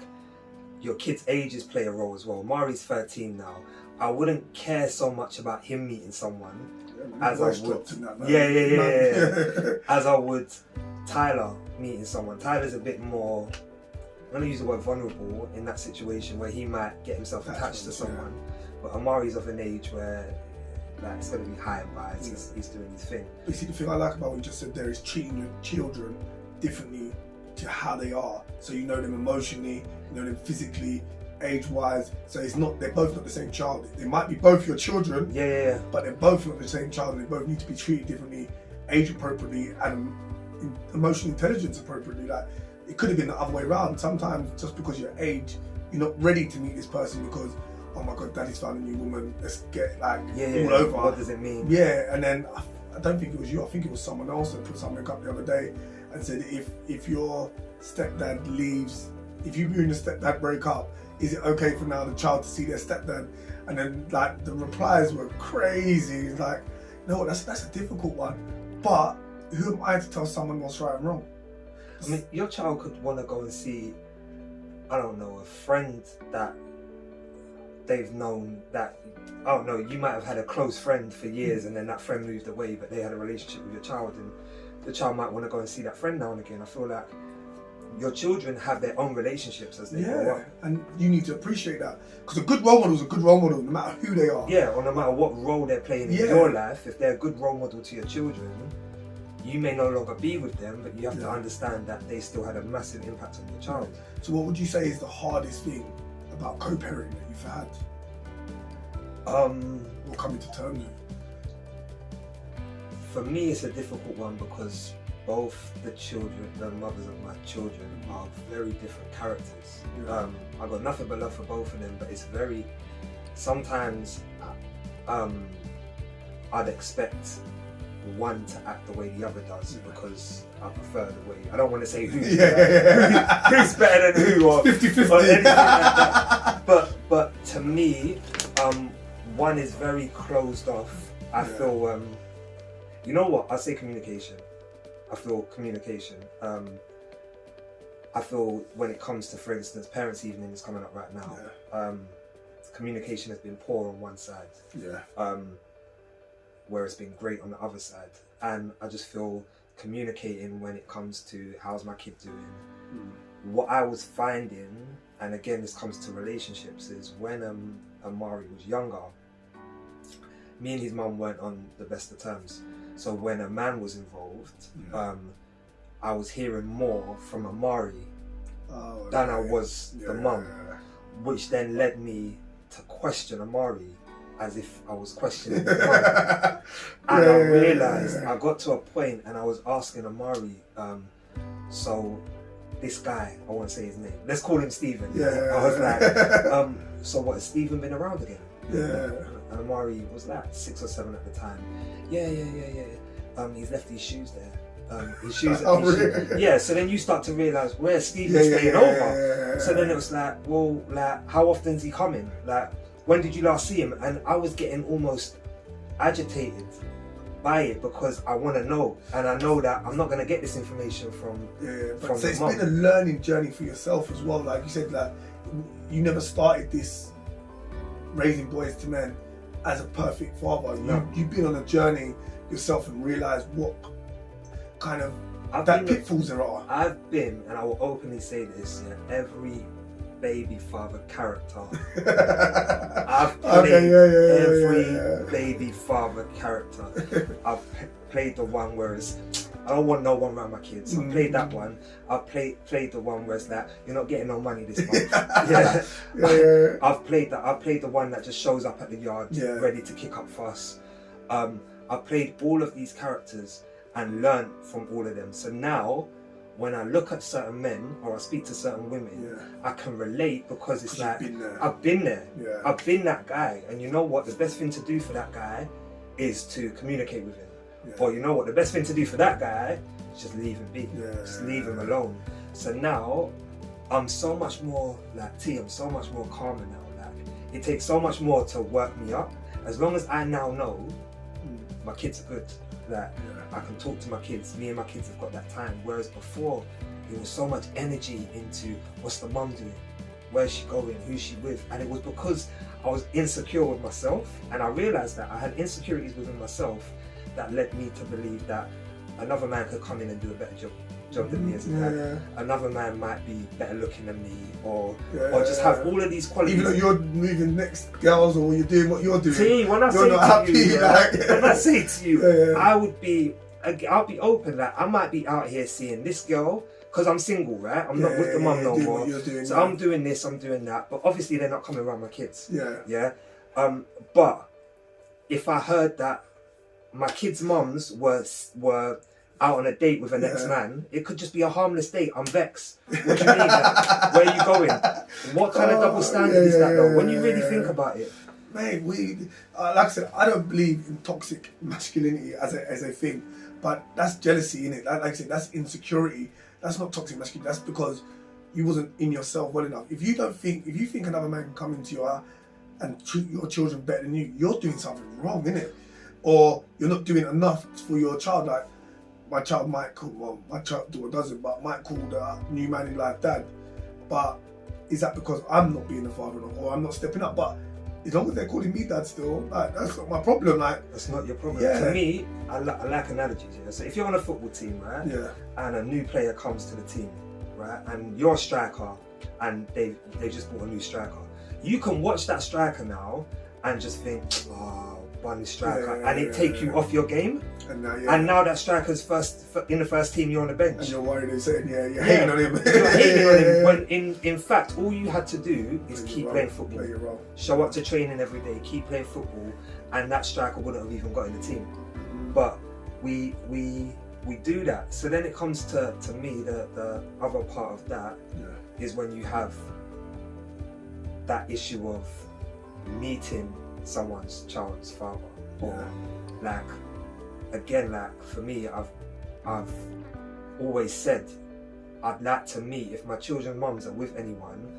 your kids' ages play a role as well. Mari's 13 now. I wouldn't care so much about him meeting someone as I would. As I would Tyler meeting someone. Tyler's a bit more, I'm going to use the word vulnerable in that situation where he might get himself attached to someone. But Amari's of an age where like, it's going to be high and by. He's doing his thing. You see, the thing I like about what you just said there is treating your children differently to how they are. So you know them emotionally, you know them physically, age-wise. So it's not, they're both not the same child. They might be both your children, but they're both not the same child, and they both need to be treated differently, age appropriately, and emotional intelligence appropriately. Like, it could have been the other way around. Sometimes just because you're age, you're not ready to meet this person because, oh my God, daddy's found a new woman, let's get like all over. What does it mean? Yeah, and then I don't think it was you, I think it was someone else that put something up the other day and said if your stepdad leaves, if you and your stepdad break up, is it okay for now the child to see their stepdad? And then like the replies were crazy. It's like, no, that's a difficult one. But who am I to tell someone what's right and wrong? I mean, your child could want to go and see, I don't know, a friend that they've known that, I don't know, you might have had a close friend for years and then that friend moved away, but they had a relationship with your child, and the child might want to go and see that friend now and again. I feel like your children have their own relationships as they grow up. And you need to appreciate that. Because a good role model is a good role model, no matter who they are. Yeah, or no matter what role they're playing in your life. If they're a good role model to your children, you may no longer be with them, but you have to understand that they still had a massive impact on your child. So what would you say is the hardest thing about co-parenting that you've had? Or coming to terms with? For me, it's a difficult one because both the mothers of my children are very different characters. I've got nothing but love for both of them, but it's very, sometimes I'd expect one to act the way the other does because I prefer the way, I don't want to say who's better than who or 50-50 or anything like that. But to me, one is very closed off. I feel, you know what, I say communication. I feel communication. I feel when it comes to, for instance, Parents' Evening is coming up right now. Communication has been poor on one side. Where it's been great on the other side. And I just feel communicating when it comes to how's my kid doing. What I was finding, and again this comes to relationships, is when Amari was younger, me and his mum weren't on the best of terms. So when a man was involved, I was hearing more from Amari than I was the mum, which then led me to question Amari as if I was questioning the mum. And I realised, I got to a point and I was asking Amari, so this guy, I won't say his name, let's call him Stephen. I was like, so what, has Stephen been around again? And Amari was like 6 or 7 at the time. He's left his shoes there. his shoes. Oh, really? Yeah, so then you start to realise where Stevie's staying over. So then it was like, well, like, how often is he coming? Like, when did you last see him? And I was getting almost agitated by it because I want to know, and I know that I'm not going to get this information from but so it's mum. been a learning journey for yourself as well. Like you said, like you never started this raising boys to men as a perfect father. No. You've been on a journey yourself and realised what kind of pitfalls there are. I've been, and I will openly say this, every baby father character. I've played every baby father character. I've played the one where it's, I don't want no one around my kids. I've played that one. I've played the one where it's that you're not getting no money this month. I've played that. I've played the one that just shows up at the yard, ready to kick up fuss. I've played all of these characters and learned from all of them. So now, when I look at certain men or I speak to certain women, I can relate because it's like, I've been there. I've been that guy. And you know what? The best thing to do for that guy is to communicate with him. Or you know what? The best thing to do for that guy is just leave him be. Just leave him alone. So now, I'm so much more like I'm so much more calmer now. Like, it takes so much more to work me up. As long as I now know my kids are good. That I can talk to my kids. Me and my kids have got that time. Whereas before, there was so much energy into what's the mum doing, where's she going, who's she with, and it was because I was insecure with myself, and I realised that I had insecurities within myself that led me to believe that another man could come in and do a better job than me as a dad. Another man might be better looking than me, or just have all of these qualities. Even though you're moving next girls or you're doing what you're doing, see, when I say to you, when I say to you, I'll be open. Like, I might be out here seeing this girl because I'm single, right? I'm not with the mum no more. So I'm doing this, I'm doing that. But obviously they're not coming around my kids. But if I heard that my kids' mums were out on a date with an ex-man, it could just be a harmless date. I'm vexed. What do you mean? Like, where are you going? What kind of double standard is that though? When you really think about it. Mate, like I said, I don't believe in toxic masculinity as a thing, but that's jealousy, innit? Like I said, that's insecurity. That's not toxic masculinity. That's because you wasn't in yourself well enough. If you think another man can come into your and treat your children better than you, you're doing something wrong, innit? Or you're not doing enough for your child. Like, my child might call, well, my child daughter doesn't, but might call the new man in life dad. But is that because I'm not being a father or I'm not stepping up? But as long as they're calling me dad still, like, that's not my problem. Like, that's not your problem. To me, I like analogies. So if you're on a football team, right, and a new player comes to the team, right, and you're a striker, and they just bought a new striker, you can watch that striker now and just think, oh, one striker, and it take you off your game. And now that striker's in the first team, you're on the bench. And you're worried and saying, you're hating on him. You're hating on him. When in fact, all you had to do is keep playing football. Play your role. Show up to training every day, keep playing football, and that striker wouldn't have even got in the team. But we do that. So then it comes to me, the other part of that is when you have that issue of meeting someone's child's father, or like, again, like for me, I've always said I'd like to meet, if my children's mums are with anyone,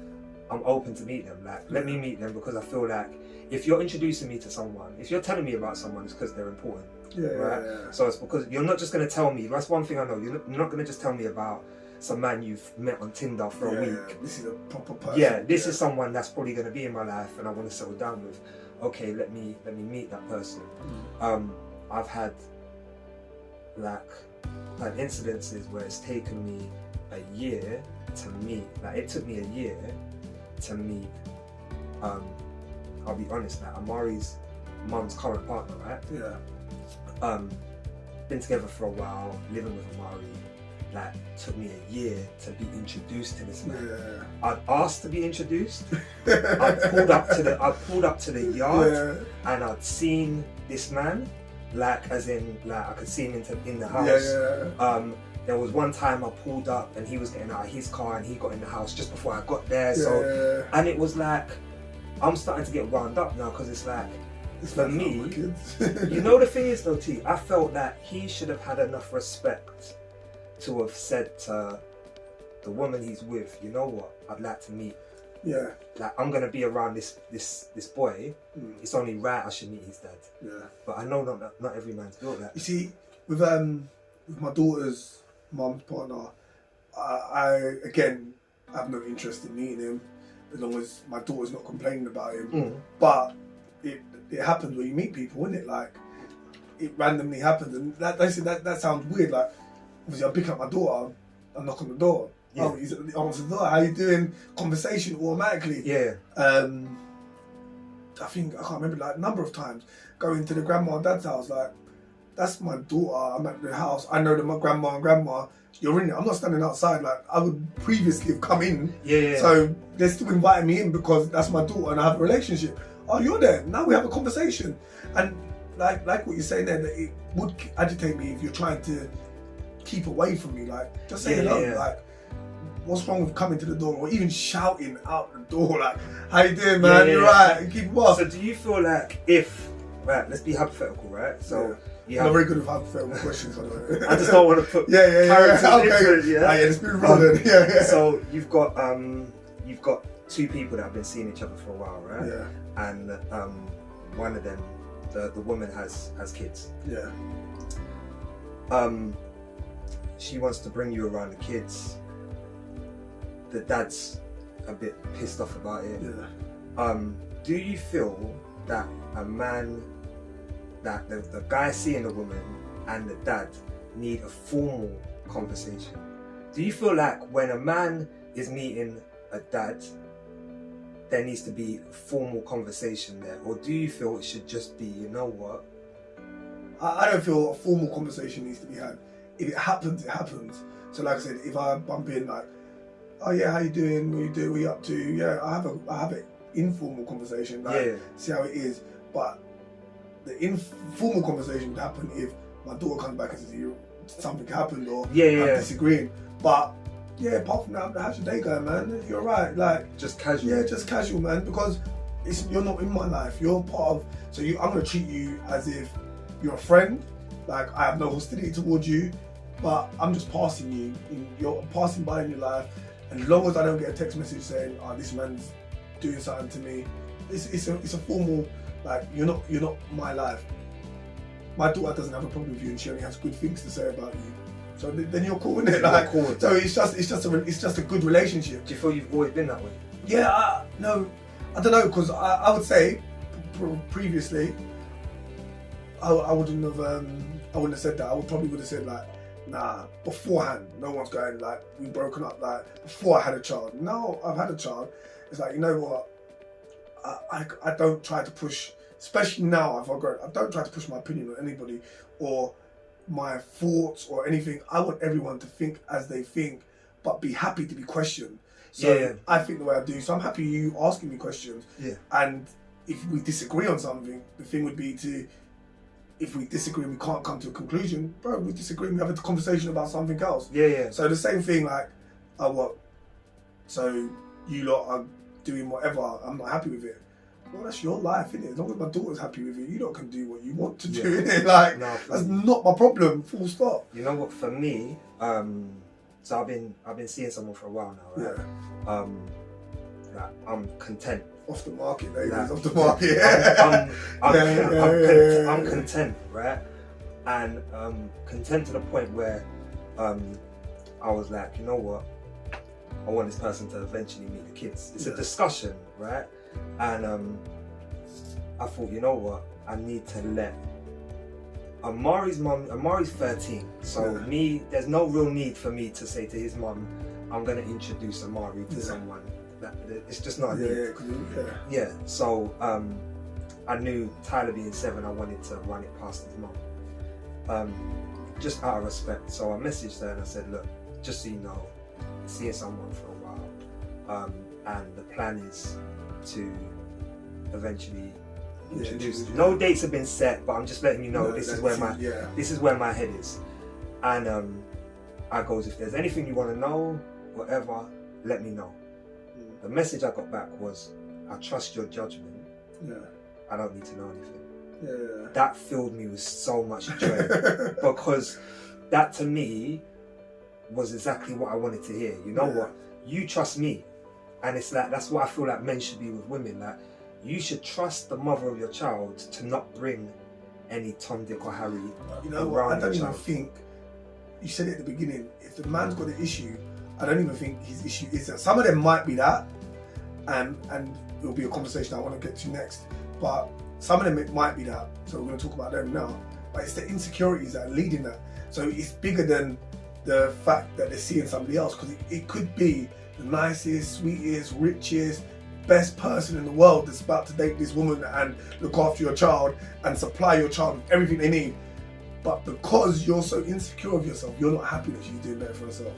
I'm open to meet them. Like, let me meet them, because I feel like if you're introducing me to someone, if you're telling me about someone, it's because they're important, right? So it's because you're not just going to tell me. That's one thing I know. You're not going to just tell me about some man you've met on Tinder for a week. This is a proper person. This is someone that's probably going to be in my life and I want to settle down with. Okay, let me meet that person. I've had incidences where it's taken me a year to meet. Like, it took me a year to meet. I'll be honest. Like, Amari's mum's current partner, right? Been together for a while, living with Amari. Like, took me a year to be introduced to this man. I'd asked to be introduced. I pulled up to the yard, and I'd seen this man, like, as in, like, I could see him in the house. There was one time I pulled up and he was getting out of his car and he got in the house just before I got there. And it was like, I'm starting to get wound up now, because it's like, for me, you know, the thing is though, T, I felt that he should have had enough respect to have said to the woman he's with, you know what, I'd like to meet. Yeah. Like, I'm gonna be around this boy. It's only right I should meet his dad. Yeah. But I know not every man's built that. You see, with my daughter's mum's partner, I again have no interest in meeting him as long as my daughter's not complaining about him. But it happens when you meet people, isn't it? Like, it randomly happens, and that sounds weird. Like, obviously, I pick up my daughter, I knock on the door. Yeah. Oh, he's answer the door. How you doing? Conversation automatically. Yeah. I think I can't remember, like, a number of times going to the grandma and dad's house. Like, that's my daughter. I'm at the house. I know that my grandma and grandma. You're in it. I'm not standing outside. Like, I would previously have come in. Yeah. So they're still inviting me in because that's my daughter and I have a relationship. Oh, you're there. Now we have a conversation. And like what you're saying there, that it would agitate me if you're trying to keep away from me. Like, just say hello. Yeah. Like, what's wrong with coming to the door or even shouting out the door? Like, how you doing, man? You're right. And keep walking. So do you feel like if, right, let's be hypothetical, right? So I'm not very good with hypothetical questions. I just don't want to put characters into it. Yeah, let's be rolling. Yeah. So you've got two people that have been seeing each other for a while, right? Yeah. And one of them, the woman has kids. Yeah. She wants to bring you around the kids. The dad's a bit pissed off about it. Yeah. Do you feel that a man, that the guy seeing the woman and the dad need a formal conversation? Do you feel like when a man is meeting a dad, there needs to be a formal conversation there? Or do you feel it should just be, you know what? I don't feel a formal conversation needs to be had. If it happens, it happens. So like I said, if I bump in like, oh yeah, how you doing? What you do? What you up to? Yeah, I have an informal conversation. Like, see how it is. But the informal conversation would happen if my daughter comes back and says something happened or I'm disagreeing. But yeah, apart from that, how's your day going, man? You're right. Like, just casual. Yeah, just casual, man. Because you're not in my life. You're part of. So I'm gonna treat you as if you're a friend. Like, I have no hostility towards you, but I'm just passing you. You're passing by in your life. And as long as I don't get a text message saying, "Oh, this man's doing something to me," it's a formal, like, you're not my life. My daughter doesn't have a problem with you, and she only has good things to say about you. So then you're cool, isn't it? Like, cool. So it's just a good relationship. Do you feel you've always been that way? Yeah, no, I don't know, because I would say previously I wouldn't have said that. I probably would have said like, nah, beforehand, no one's going like, we've broken up, like, before I had a child. Now I've had a child, it's like, you know what, I don't try to push, especially now I've grown, I don't try to push my opinion on anybody or my thoughts or anything. I want everyone to think as they think, but be happy to be questioned. So I think the way I do, so I'm happy you asking me questions. Yeah. And if we disagree on something, the thing would be if we disagree and we can't come to a conclusion, bro, we disagree and we have a conversation about something else. Yeah. So the same thing, like, so you lot are doing whatever, I'm not happy with it. Well, that's your life, innit? As long as my daughter's happy with it, you lot can do what you want to do, innit? Like, that's not my problem, full stop. You know what, for me, so I've been seeing someone for a while now, right? Yeah. Like, I'm content. Off the market, ladies, off the market. I'm content, right? And content to the point where I was like, you know what? I want this person to eventually meet the kids. It's a discussion, right? And I thought, you know what? I need to let Amari's 13, so there's no real need for me to say to his mum, I'm gonna introduce Amari to someone. It's just not a need. Yeah. So I knew Tyler being 7, I wanted to run it past his mum, just out of respect. So I messaged her and I said, look, just so you know, seeing someone for a while, and the plan is to eventually introduce. No dates have been set, but I'm just letting you know this is where my head is. And I goes, if there's anything you want to know, whatever, let me know. The message I got back was, I trust your judgment. Yeah. I don't need to know anything. that filled me with so much joy because that to me was exactly what I wanted to hear. You know what? You trust me. And it's like, that's what I feel like men should be with women. Like, you should trust the mother of your child to not bring any Tom, Dick or Harry you know what? I don't even think, you said it at the beginning, if the man's got an issue, I don't even think his issue is that. Some of them might be that, and it'll be a conversation I want to get to next, but some of them it might be that, so we're going to talk about them now. But it's the insecurities that are leading that. So it's bigger than the fact that they're seeing somebody else, because it could be the nicest, sweetest, richest, best person in the world that's about to date this woman and look after your child and supply your child with everything they need. But because you're so insecure of yourself, you're not happy that she's doing better for herself.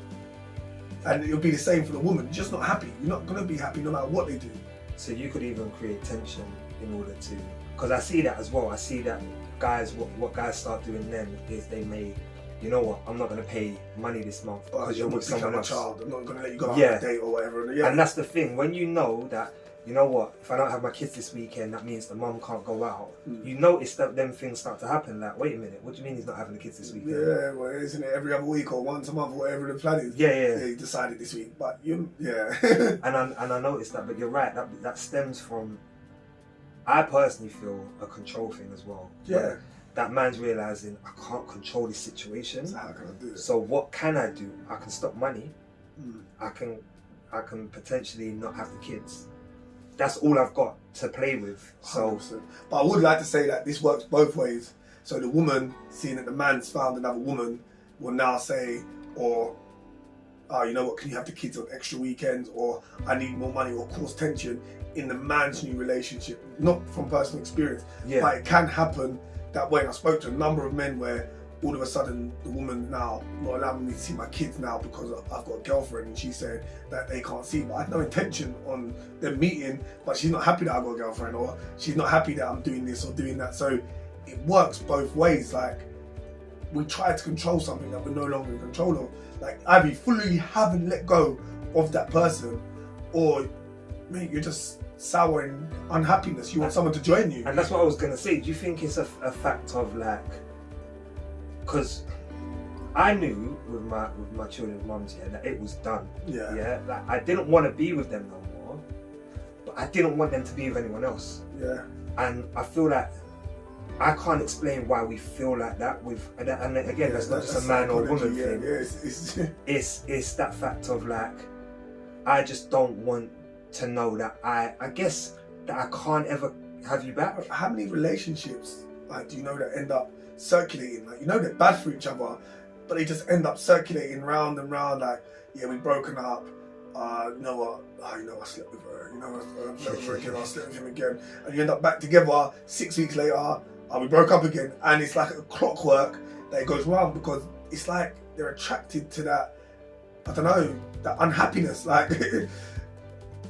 And it'll be the same for the woman. You're just not happy. You're not going to be happy no matter what they do. So you could even create tension in order to, because I see that as well. I see that guys, what guys start doing then is they may, you know what, I'm not going to pay money this month because you're with someone else. Child. I'm not going to let you go on a date or whatever. And that's the thing. When you know that, you know what, if I don't have my kids this weekend, that means the mum can't go out. You notice that them things start to happen. Like, wait a minute, what do you mean he's not having the kids this weekend? Yeah, well, isn't it every other week or once a month or whatever the plan is? Yeah. He decided this week, but and I noticed that, but you're right. That stems from, I personally feel, a control thing as well. Yeah. That man's realizing I can't control this situation. So how can I do it? So what can I do? I can stop money. I can potentially not have the kids. That's all I've got to play with. So, 100%. But I would like to say that this works both ways. So the woman, seeing that the man's found another woman, will now say, or, oh, you know what, can you have the kids on extra weekends? Or I need more money, or cause tension in the man's new relationship. Not from personal experience, but it can happen that way. And I spoke to a number of men where all of a sudden the woman now not allowing me to see my kids now because I've got a girlfriend, and she said that they can't see. But I had no intention on them meeting, but she's not happy that I've got a girlfriend, or she's not happy that I'm doing this or doing that. So it works both ways. Like, we try to control something that we're no longer in control of. Like, either you fully haven't let go of that person, or mate, you're just sour in unhappiness. You want someone to join you. And that's what I was going to say. Do you think it's a fact of like, because I knew with my children's mums that it was done. Yeah. Like, I didn't want to be with them no more, but I didn't want them to be with anyone else. Yeah. And I feel like I can't explain why we feel like that with, and again, that's not just a man or woman thing. It's that fact of like, I just don't want to know that I guess that I can't ever have you back. How many relationships do you know that end up circulating? Like, you know, they're bad for each other, but they just end up circulating round and round. Like, yeah, we've broken up. You know what? Oh, you know, I slept with her. You know, I slept with her again. I slept with him again. And you end up back together 6 weeks later. We broke up again. And it's like a clockwork that goes round, because it's like they're attracted to that, I don't know, that unhappiness. Like,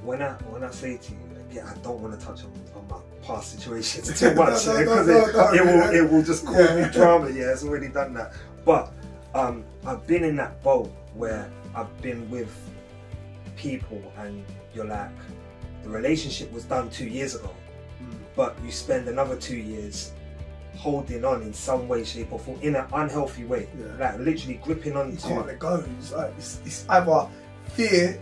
when I say to you, I don't want to touch on my past situations too much, because it will just cause me drama. Yeah, it's already done that. But I've been in that boat where I've been with people, and you're like, the relationship was done 2 years ago, but you spend another 2 years holding on in some way, shape or form, in an unhealthy way. Like, literally gripping on to. You can't let go. It's either fear.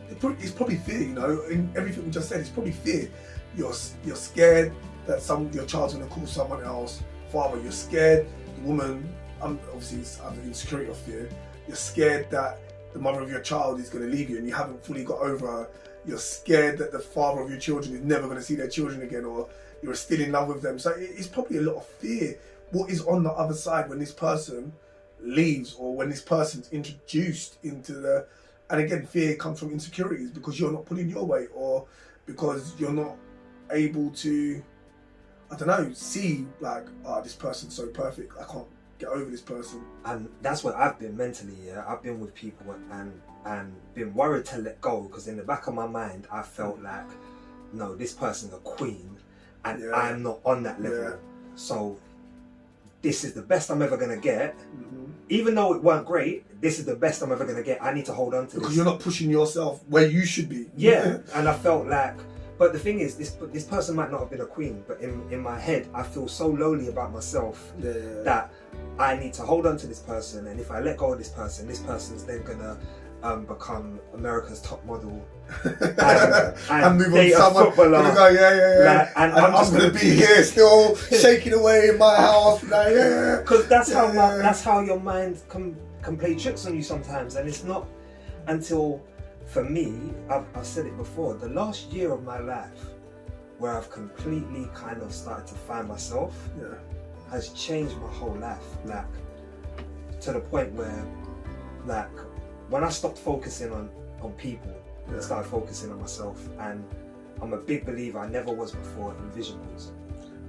It's probably fear, you know, in everything we just said. It's probably fear. You're scared that your child's going to call someone else father. You're scared the woman, obviously it's either insecurity or fear. You're scared that the mother of your child is going to leave you and you haven't fully got over her. You're scared that the father of your children is never going to see their children again, or you're still in love with them. So it's probably a lot of fear. What is on the other side when this person leaves, or when this person's introduced into the... And again, fear comes from insecurities, because you're not pulling your weight, or because you're not able to, I don't know, see like, this person's so perfect, I can't get over this person. And that's what I've been mentally. I've been with people and been worried to let go, because in the back of my mind I felt like, no, this person's a queen and I'm not on that level. So this is the best I'm ever gonna get. Even though it weren't great, this is the best I'm ever gonna get. I need to hold on to this. Because you're not pushing yourself where you should be. And I felt like, But the thing is, this person might not have been a queen, but in my head, I feel so lowly about myself that I need to hold on to this person, and if I let go of this person's then gonna become America's top model and move on to someone. Like, and I'm gonna be here still shaking away in my house. Like, because that's how your mind can play tricks on you sometimes, and it's not until, for me, I've said it before, the last year of my life where I've completely kind of started to find myself has changed my whole life, like to the point where, like, when I stopped focusing on people, I started focusing on myself, and I'm a big believer, I never was before, in vision boards.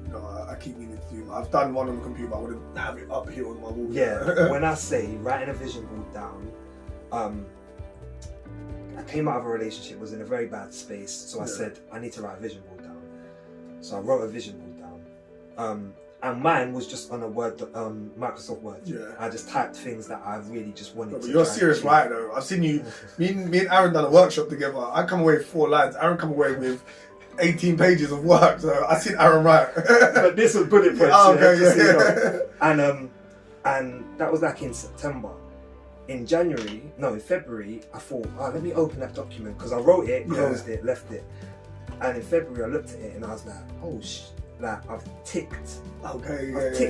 No, I keep meaning to do. I've done one on the computer, but I wouldn't have it up here on my wall. Yeah, when I say writing a vision board down, I came out of a relationship, was in a very bad space, so I said, I need to write a vision board down. So I wrote a vision board down. And mine was just on a Word, Microsoft Word. Yeah. I just typed things that I really just wanted to. But you're a serious writer though. I've seen you, me and Aaron done a workshop together. I come away with 4 lines. Aaron come away with 18 pages of work. So I seen Aaron write. But this was bullet points. Oh, okay, And that was like in September. In February, I thought, let me open that document, because I wrote it, closed it, left it. And in February, I looked at it and I was like, oh like I've ticked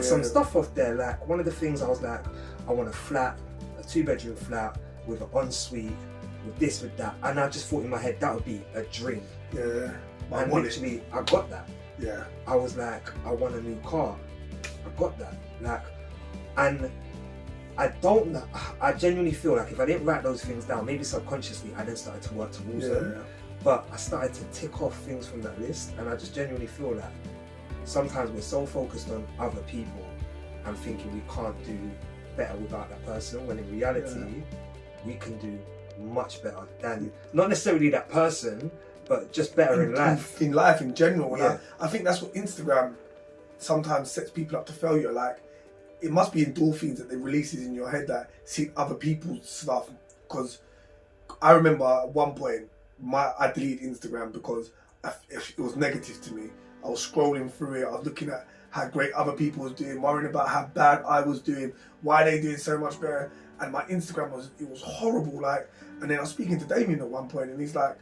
some stuff off there. Like, one of the things I was like, I want a 2-bedroom flat with an ensuite, with this, with that. And I just thought in my head, that would be a dream. Yeah. And literally, I got that. Yeah. I was like, I want a new car. I got that. Like, and I don't know, I genuinely feel like if I didn't write those things down, maybe subconsciously, I then started to work towards them. But I started to tick off things from that list, and I just genuinely feel like sometimes we're so focused on other people and thinking we can't do better without that person, when in reality, we can do much better than, not necessarily that person, but just better in life. In life in general. And I think that's what Instagram sometimes sets people up to failure. Like, it must be endorphins that they releases in your head that see other people's stuff. Because I remember at one point, I deleted Instagram because it was negative to me. I was scrolling through it, I was looking at how great other people was doing, worrying about how bad I was doing, why they doing so much better. And my Instagram was horrible. Like, and then I was speaking to Damien at one point, and he's like,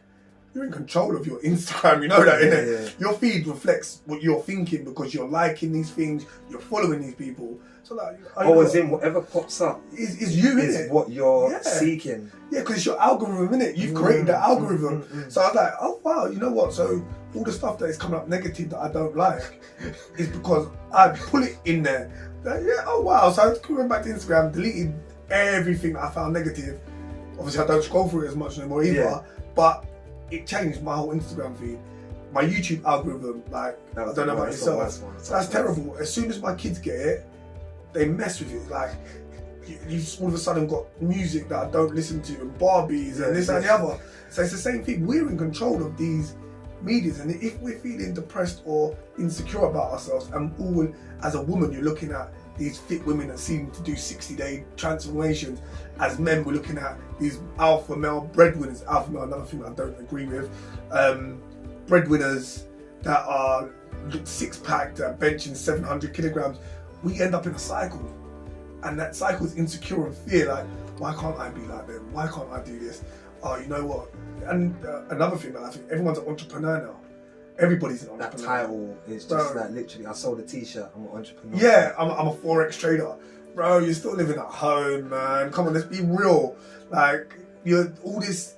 you're in control of your Instagram, you know that, innit? Yeah. Your feed reflects what you're thinking because you're liking these things, you're following these people. So like, whatever pops up is you, innit? Is what you're seeking. Yeah, because it's your algorithm, innit? You've created that algorithm. So I was like, oh wow, you know what? So all the stuff that is coming up negative that I don't like is because I pull it in there. Like, oh wow. So I went back to Instagram, deleted everything that I found negative. Obviously I don't scroll through it as much anymore either, but it changed my whole Instagram feed. My YouTube algorithm, like, I don't know about yourself. That's terrible. As soon as my kids get it, they mess with it. Like, you've all of a sudden got music that I don't listen to, and Barbies and this and the other. So it's the same thing. We're in control of these medias, and if we're feeling depressed or insecure about ourselves, and all as a woman, you're looking at these fit women that seem to do 60-day transformations. As men, we're looking at these alpha male breadwinners. Alpha male, another thing that I don't agree with. Breadwinners that are 6-packed, that are benching 700 kilograms. We end up in a cycle, and that cycle is insecure and fear. Like, why can't I be like them? Why can't I do this? Oh, you know what? And another thing that I think, everyone's an entrepreneur now. Everybody's an entrepreneur. That title is just like, literally, I sold a t-shirt, I'm an entrepreneur. Yeah, I'm a Forex trader. Bro, you're still living at home, man. Come on, let's be real. Like, you're all this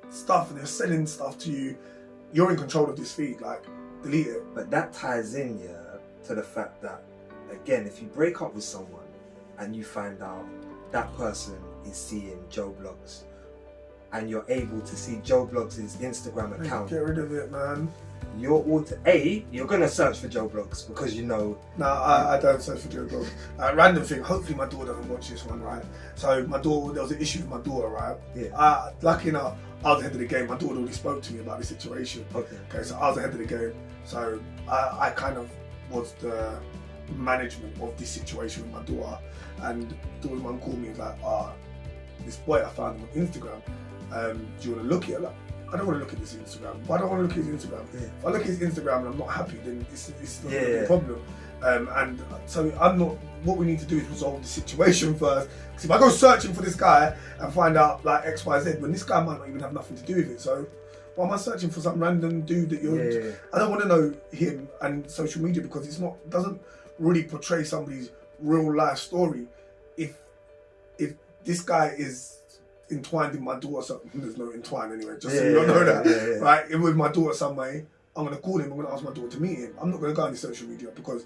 stuff, and they're selling stuff to you. You're in control of this feed. Like, delete it. But that ties in, to the fact that, again, if you break up with someone and you find out that person is seeing Joe Blogs, and you're able to see Joe Blogs' Instagram account, get rid of it, man. You're gonna search for Joe Blogs because you know. No, I don't search for Joe Blogs. Random thing. Hopefully, my daughter doesn't watch this one, right? So my daughter, there was an issue with my daughter, right? Yeah. Lucky enough, I was ahead of the game. My daughter already spoke to me about the situation. Okay. So I was ahead of the game. So I kind of was the management of this situation with my daughter. And daughter's mum called me and was like, this boy I found him on Instagram. Do you want to look at it? Like, I don't want to look at his Instagram. Why don't I want to look at his Instagram? Yeah. If I look at his Instagram and I'm not happy, then it's not Yeah, a problem. And so I'm not. What we need to do is resolve the situation first. Because if I go searching for this guy and find out like X, Y, Z, when this guy might not even have nothing to do with it. So why am I searching for some random dude that you're? Yeah. I don't want to know him and social media because doesn't really portray somebody's real life story. If this guy is entwined in my daughter, so there's no entwine anyway, just so you don't know that, right? If with my daughter some way, I'm going to call him, I'm going to ask my daughter to meet him. I'm not going to go on his social media because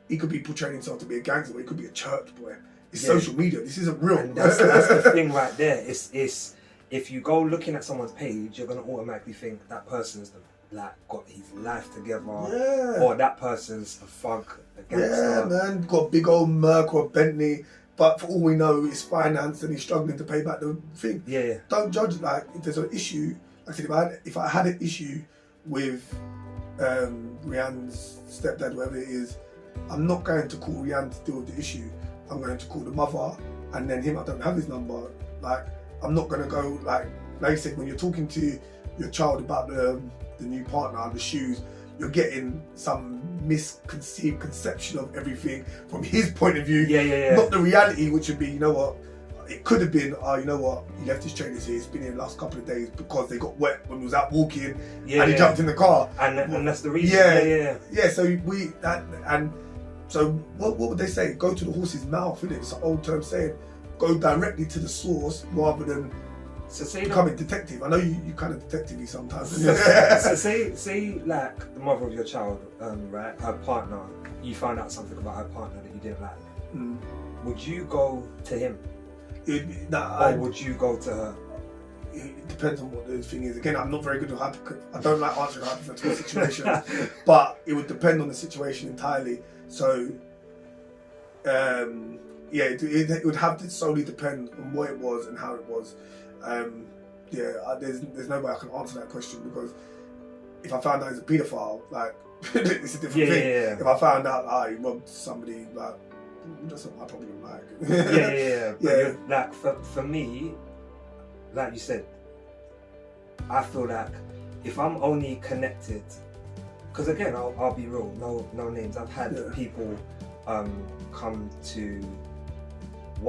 he could be portraying himself to be a gangster, or he could be a church boy. It's social media, this isn't real. And that's the thing right there. It's if you go looking at someone's page, you're going to automatically think that person's got his life together, or that person's a thug, a gangster. Yeah, man, got a big old Merc or a Bentley. But for all we know, it's financed and he's struggling to pay back the thing. Yeah. Don't judge, like, if there's an issue. Like I said, if I had an issue with Rihanna's stepdad, whatever it is, I'm not going to call Rihanna to deal with the issue. I'm going to call the mother, and then him, I don't have his number. Like, I'm not going to go, like you said, when you're talking to your child about the new partner, the shoes, you're getting some misconceived conception of everything from his point of view, not the reality, which would be, you know what, it could have been, you know what, he left his trainers here, it's been here the last couple of days because they got wet when he was out walking and he jumped in the car. And that's the reason. Yeah, so so what would they say? Go to the horse's mouth, isn't it? It's an old term saying, go directly to the source rather than becoming detective. I know you kind of detective-y sometimes. So say like the mother of your child, right, her partner, you found out something about her partner that you didn't like. Would you go to him? Or would you go to her? It depends on what the thing is. Again, I'm not very good at I don't like answering hypothetical situations, but it would depend on the situation entirely. So, it would have to solely depend on what it was and how it was. There's no way I can answer that question because if I found out he's a paedophile, like it's a different thing. If I found out he robbed somebody, like that's not my problem. Like But like for me, like you said, I feel like if I'm only connected, because again, I'll be real, no names. I've had people want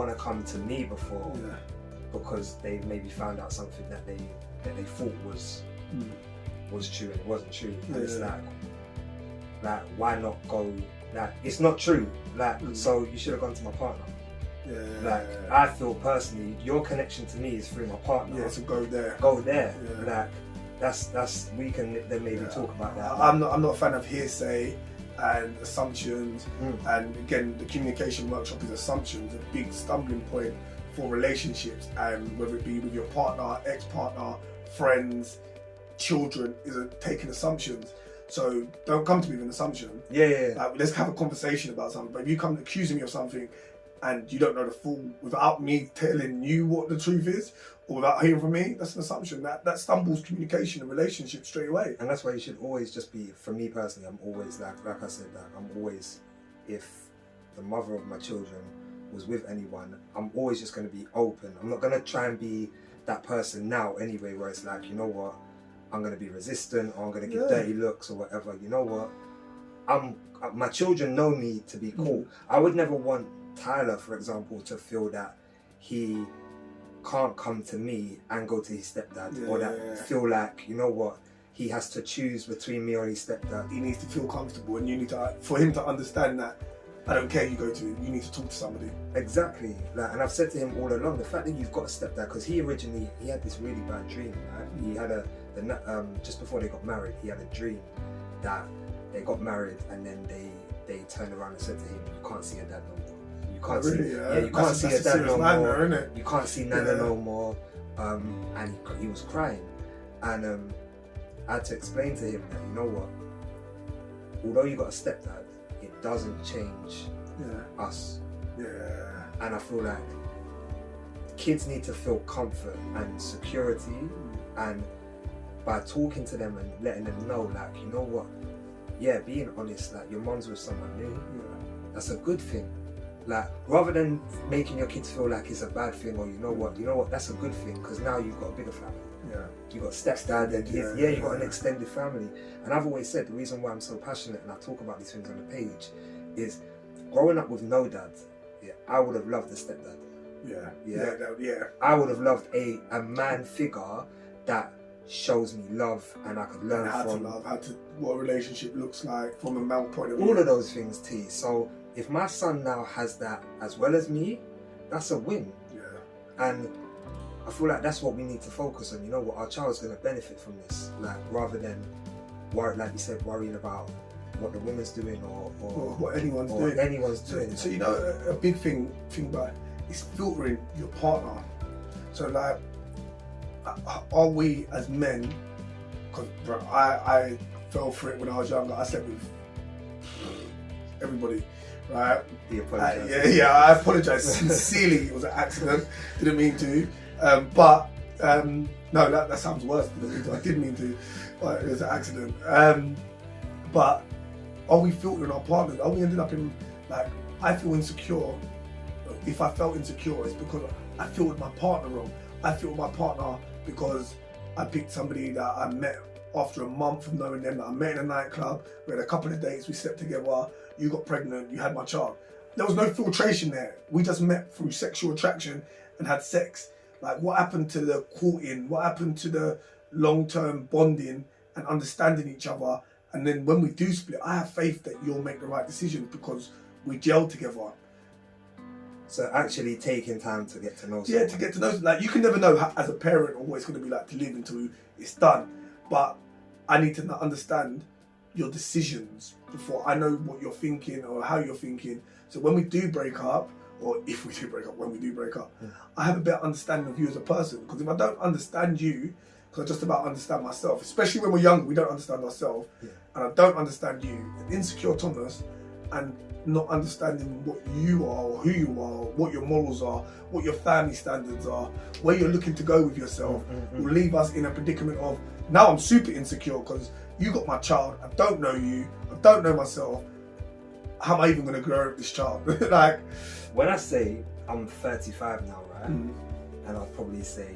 to come to me before. Because they maybe found out something that they thought was true and it wasn't true. And it's like why not go? Like it's not true. Like so you should have gone to my partner. I feel personally, your connection to me is through my partner. Yeah, so go there. Like that's we can then maybe talk about that. I'm not a fan of hearsay and assumptions. And again, the communication workshop is assumptions, a big stumbling point for relationships, and whether it be with your partner, ex-partner, friends, children, is taking assumptions. So don't come to me with an assumption. Like, let's have a conversation about something. But if you come accusing me of something and you don't know the full, without me telling you what the truth is, or without hearing from me, that's an assumption. That stumbles communication and relationships straight away. And that's why you should always just be, for me personally, I'm always like I said, that I'm always, if the mother of my children was with anyone, I'm always just going to be open. I'm not going to try and be that person now anyway, where it's like, you know what, I'm going to be resistant, or I'm going to give dirty looks or whatever. You know what, my children know me to be cool. I would never want Tyler, for example, to feel that he can't come to me and go to his stepdad, or that feel like, you know what, he has to choose between me or his stepdad. He needs to feel comfortable, and you need to, for him to understand that I don't care who you go to, you need to talk to somebody. Exactly. Like, and I've said to him all along, the fact that you've got a stepdad, because he had this really bad dream. Right? He had just before they got married, he had a dream that they got married and then they turned around and said to him, you can't see your dad no more. You can't you can't see your dad no more. You can't see Nana no more. And he was crying. And I had to explain to him that, you know what, although you got a stepdad, it doesn't change us. And I feel like kids need to feel comfort and security, and by talking to them and letting them know, like, you know what, being honest, like, your mom's with someone new, that's a good thing. Like, rather than making your kids feel like it's a bad thing, or you know what, that's a good thing, because now you've got a bigger family. you got stepdad, and you got an extended family. And I've always said the reason why I'm so passionate and I talk about these things on the page is growing up with no dad. I would have loved a stepdad. I would have loved a man figure that shows me love and I could learn how from to love, what a relationship looks like from a male point of view. All of those things, T. So if my son now has that as well as me, that's a win. And I feel like that's what we need to focus on. You know what, our child's going to benefit from this, like rather than like you said, worrying about what the woman's doing or what anyone's doing. So you know, a big thing about it is filtering your partner. So like, are we as men? Because I fell for it when I was younger. I slept with everybody, right? I apologise sincerely. It was an accident. Didn't mean to. No, that sounds worse. I didn't mean to. But it was an accident. But are we filtering our partners? Are we ended up in, like, I feel insecure. If I felt insecure, it's because I filtered my partner wrong. I filtered my partner because I picked somebody that I met after a month of knowing them, that I met in a nightclub. We had a couple of dates, we slept together, you got pregnant, you had my child. There was no filtration there. We just met through sexual attraction and had sex. Like, what happened to the courting? What happened to the long-term bonding and understanding each other? And then when we do split, I have faith that you'll make the right decision because we gel together. So actually taking time to get to know someone. Yeah, to get to know. Like, you can never know how, as a parent what it's going to be like to live until it's done. But I need to understand your decisions before I know what you're thinking or how you're thinking. So when we do break up, or if we do break up, when we do break up, I have a better understanding of you as a person. Because if I don't understand you, because I just about understand myself, especially when we're younger, we don't understand ourselves, and I don't understand you, insecure Thomas, and not understanding what you are, or who you are, what your morals are, what your family standards are, where you're looking to go with yourself, will leave us in a predicament of, now I'm super insecure because you got my child, I don't know you, I don't know myself, how am I even going to grow up this child? Like, when I say I'm 35 now, right, and I'll probably say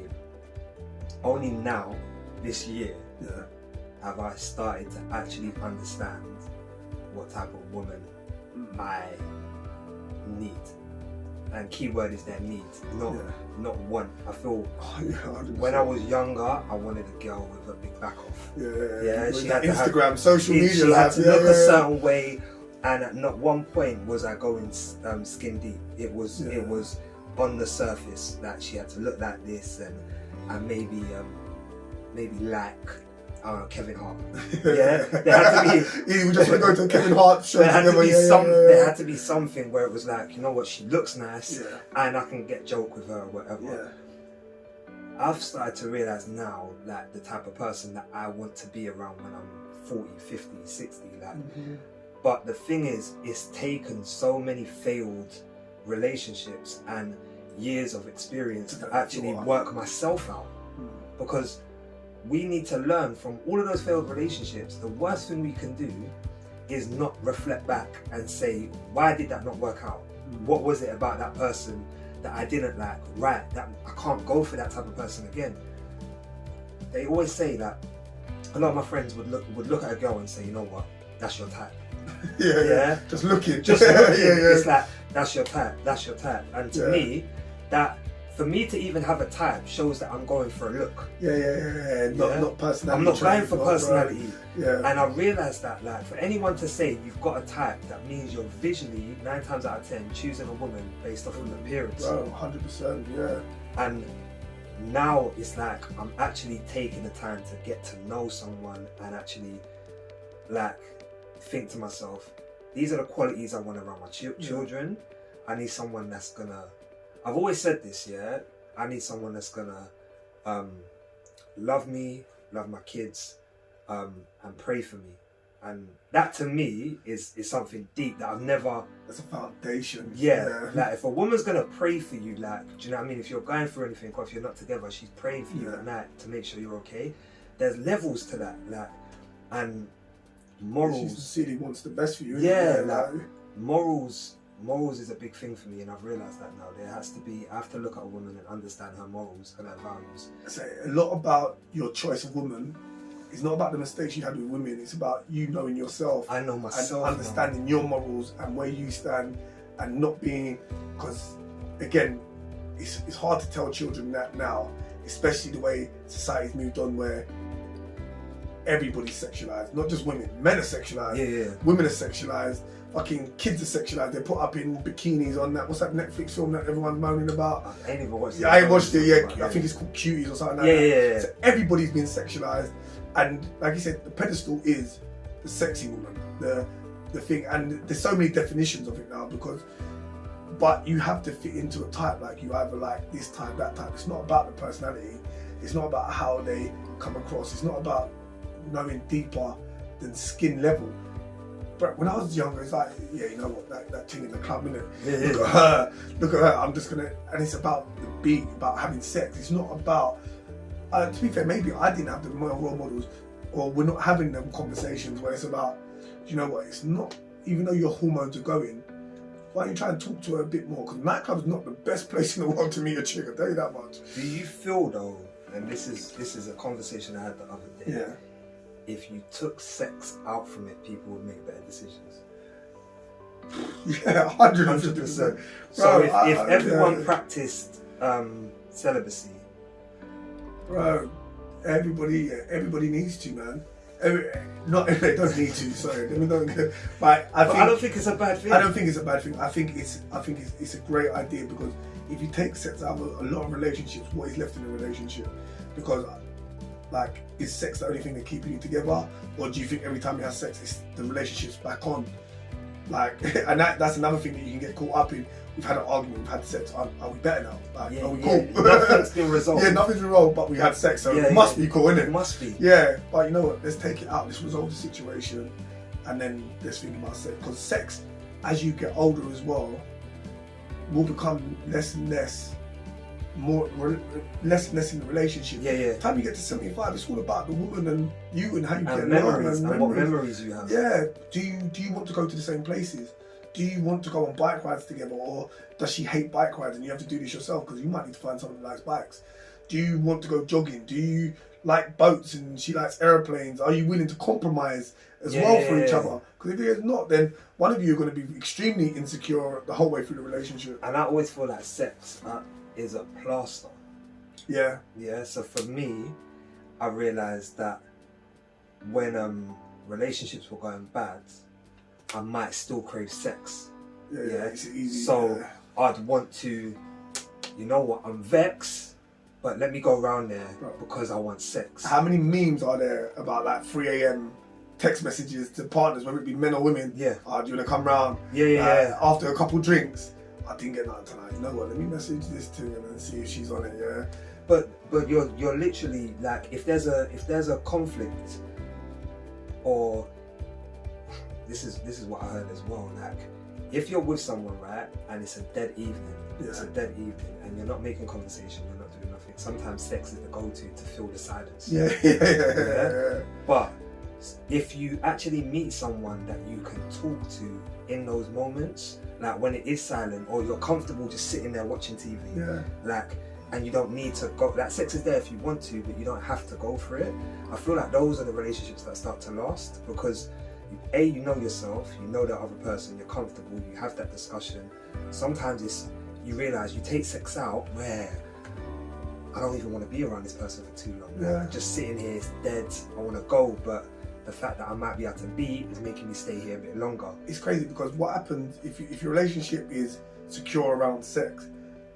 only now, this year, have I started to actually understand what type of woman I need. And keyword is their need, not want. I feel when I was younger, I wanted a girl with a big back off. She had Instagram, social media. She had to look a certain way, and at not one point was I going skin deep. It was on the surface that she had to look like this, and maybe like Kevin Hart. There had to be. We just went to a Kevin Hart show. There had to be something where it was like, you know what, she looks nice, and I can get joke with her or whatever. I've started to realise now that the type of person that I want to be around when I'm 40, 50, 60, like. But the thing is, it's taken so many failed relationships and years of experience to actually work myself out, because we need to learn from all of those failed relationships. The worst thing we can do is not reflect back and say, why did that not work out? What was it about that person that I didn't like? Right, that I can't go for that type of person again. They always say that a lot of my friends would look at a girl and say, you know what, that's your type. Just looking. It's like, that's your type. And to me, that for me to even have a type shows that I'm going for a look. Not personality. I'm not going for personality. And I realised that, like, for anyone to say you've got a type, that means you're visually 9 times out of 10 choosing a woman based off of appearance. 100%. And now it's like I'm actually taking the time to get to know someone and actually, like, think to myself, these are the qualities I want around my children. I need someone that's gonna, I've always said this, I need someone that's gonna love me, love my kids, and pray for me. And that to me is something deep that I've never... That's a foundation. Like, if a woman's gonna pray for you, like, do you know what I mean? If you're going through anything, or if you're not together, she's praying for you at night to make sure you're okay. There's levels to that, like, and morals. She sincerely wants the best for you. Like, morals morals is a big thing for me, and I've realised that now. I have to look at a woman and understand her morals and her values. So a lot about your choice of woman is not about the mistakes you had with women. It's about you knowing yourself. I know myself. And understanding your morals and where you stand, and not being, because again, it's hard to tell children that now, especially the way society's moved on, where everybody's sexualized, not just women. Men are sexualized. Yeah. Women are sexualized. Fucking kids are sexualized. They're put up in bikinis on that. What's that Netflix film that everyone's moaning about? I ain't even watched it. Yeah, I ain't watched it. Yeah, I think it's called Cuties or something like that. Yeah. So everybody's been sexualized, and like you said, the pedestal is the sexy woman, the thing, and there's so many definitions of it now but you have to fit into a type. Like you either like this type, that type. It's not about the personality. It's not about how they come across. It's not about knowing deeper than skin level. But when I was younger, it's like, yeah, you know what, that thing in the club, innit? Yeah. Look at her, I'm just gonna, and it's about the beat, about having sex. It's not about, to be fair, maybe I didn't have the role models, or we're not having them conversations where it's about, you know what, it's not, even though your hormones are going, why don't you try and talk to her a bit more? Because nightclub's not the best place in the world to meet a chick, I'll tell you that much. Do you feel though, and this is a conversation I had the other day, yeah, if you took sex out from it, people would make better decisions? Yeah, 150%. So if everyone practiced celibacy, bro, everybody needs to, man. Not if they don't need to. Sorry, but I don't think it's a bad thing. I don't think it's a bad thing. I think it's a great idea, because if you take sex out of a lot of relationships, what is left in a relationship? Because like, is sex the only thing that's keeping you together, or do you think every time you have sex, the relationship's back on? Like, and that's another thing that you can get caught up in. We've had an argument, we've had sex, are we better now? Like, are we cool? Nothing's been resolved. Yeah, nothing's been resolved, but we had sex, so it must be cool, innit? It must be. Yeah, but you know what, let's take it out, let's resolve the situation, and then let's think about sex. Because sex, as you get older as well, will become less and less in the relationship. Yeah. By the time you get to 75, it's all about the woman and you and how you get memories and what memories you have. Yeah. Do you want to go to the same places? Do you want to go on bike rides together, or does she hate bike rides and you have to do this yourself because you might need to find someone who likes bikes? Do you want to go jogging? Do you like boats and she likes airplanes? Are you willing to compromise as well for each other? Because if you're not, then one of you are going to be extremely insecure the whole way through the relationship. And I always feel like sex is a plaster. Yeah. Yeah. So for me, I realised that when relationships were going bad, I might still crave sex. Yeah. It's easy. So I'd want to, you know what, I'm vexed, but let me go around there because I want sex. How many memes are there about like 3 a.m. text messages to partners, whether it be men or women? Yeah. Do you want to come round? Yeah. After a couple drinks, I didn't get nothing tonight. You know what? Let me message this to her and see if she's on it. Yeah. But you're literally like, if there's a conflict, or this is what I heard as well. Like, if you're with someone, right, and it's a dead evening, and you're not making conversation, you're not doing nothing. Sometimes sex is the go-to to fill the silence. Yeah. But if you actually meet someone that you can talk to in those moments, like when it is silent, or you're comfortable just sitting there watching TV, and you don't need to go, that sex is there if you want to, but you don't have to go for it. I feel like those are the relationships that start to last, because you know yourself, you know the other person, you're comfortable, you have that discussion. Sometimes you realise you take sex out where I don't even want to be around this person for too long. Like, just sitting here, it's dead, I want to go, but the fact that I might be able to be is making me stay here a bit longer. It's crazy, because what happens if your relationship is secure around sex,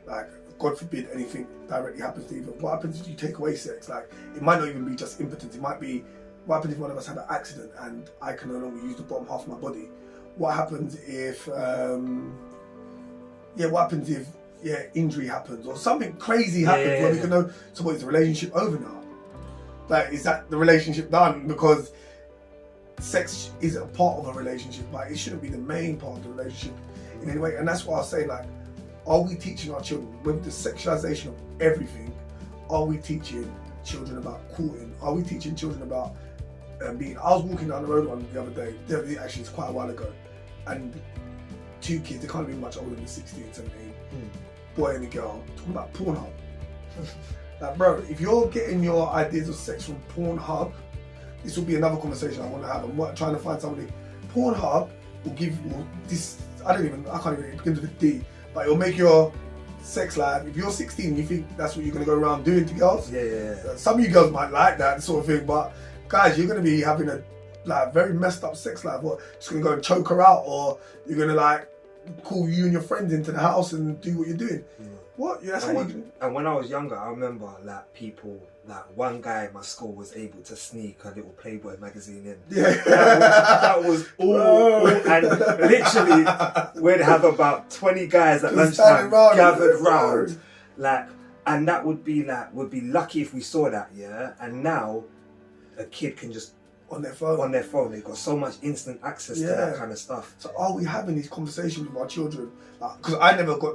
like, God forbid anything directly happens to either. What happens if you take away sex? Like, it might not even be just impotence. It might be, what happens if one of us had an accident and I can no longer use the bottom half of my body? What happens if, injury happens, or something crazy happens where we can know, so what, is the relationship over now? Like, is that the relationship done? Because sex is a part of a relationship, but it shouldn't be the main part of the relationship in any way. And that's why I was saying, like, are we teaching our children, with the sexualization of everything, are we teaching children about courting? Are we teaching children about being... I was walking down the road the other day, actually it's quite a while ago, and two kids, they can't be much older than 16, 17, boy and a girl, talking about Pornhub. Like, bro, if you're getting your ideas of sex from Pornhub, this will be another conversation I want to have. I'm trying to find somebody. Pornhub will give you this, I can't even begin with a D, but it'll make your sex life, if you're 16, you think that's what you're going to go around doing to girls? Yeah. Some of you girls might like that sort of thing, but guys, you're going to be having a very messed up sex life. What, just going to go and choke her out, or you're going to call you and your friends into the house and do what you're doing? What? Yeah, that's what you can. And when I was younger, I remember people, one guy in my school was able to sneak a little Playboy magazine in. Yeah. That was all, and literally we'd have about 20 guys at lunchtime gathered round, and that would be lucky if we saw that, yeah. And now a kid can just on their phone, they've got so much instant access to that kind of stuff. So are we having these conversations with our children? Because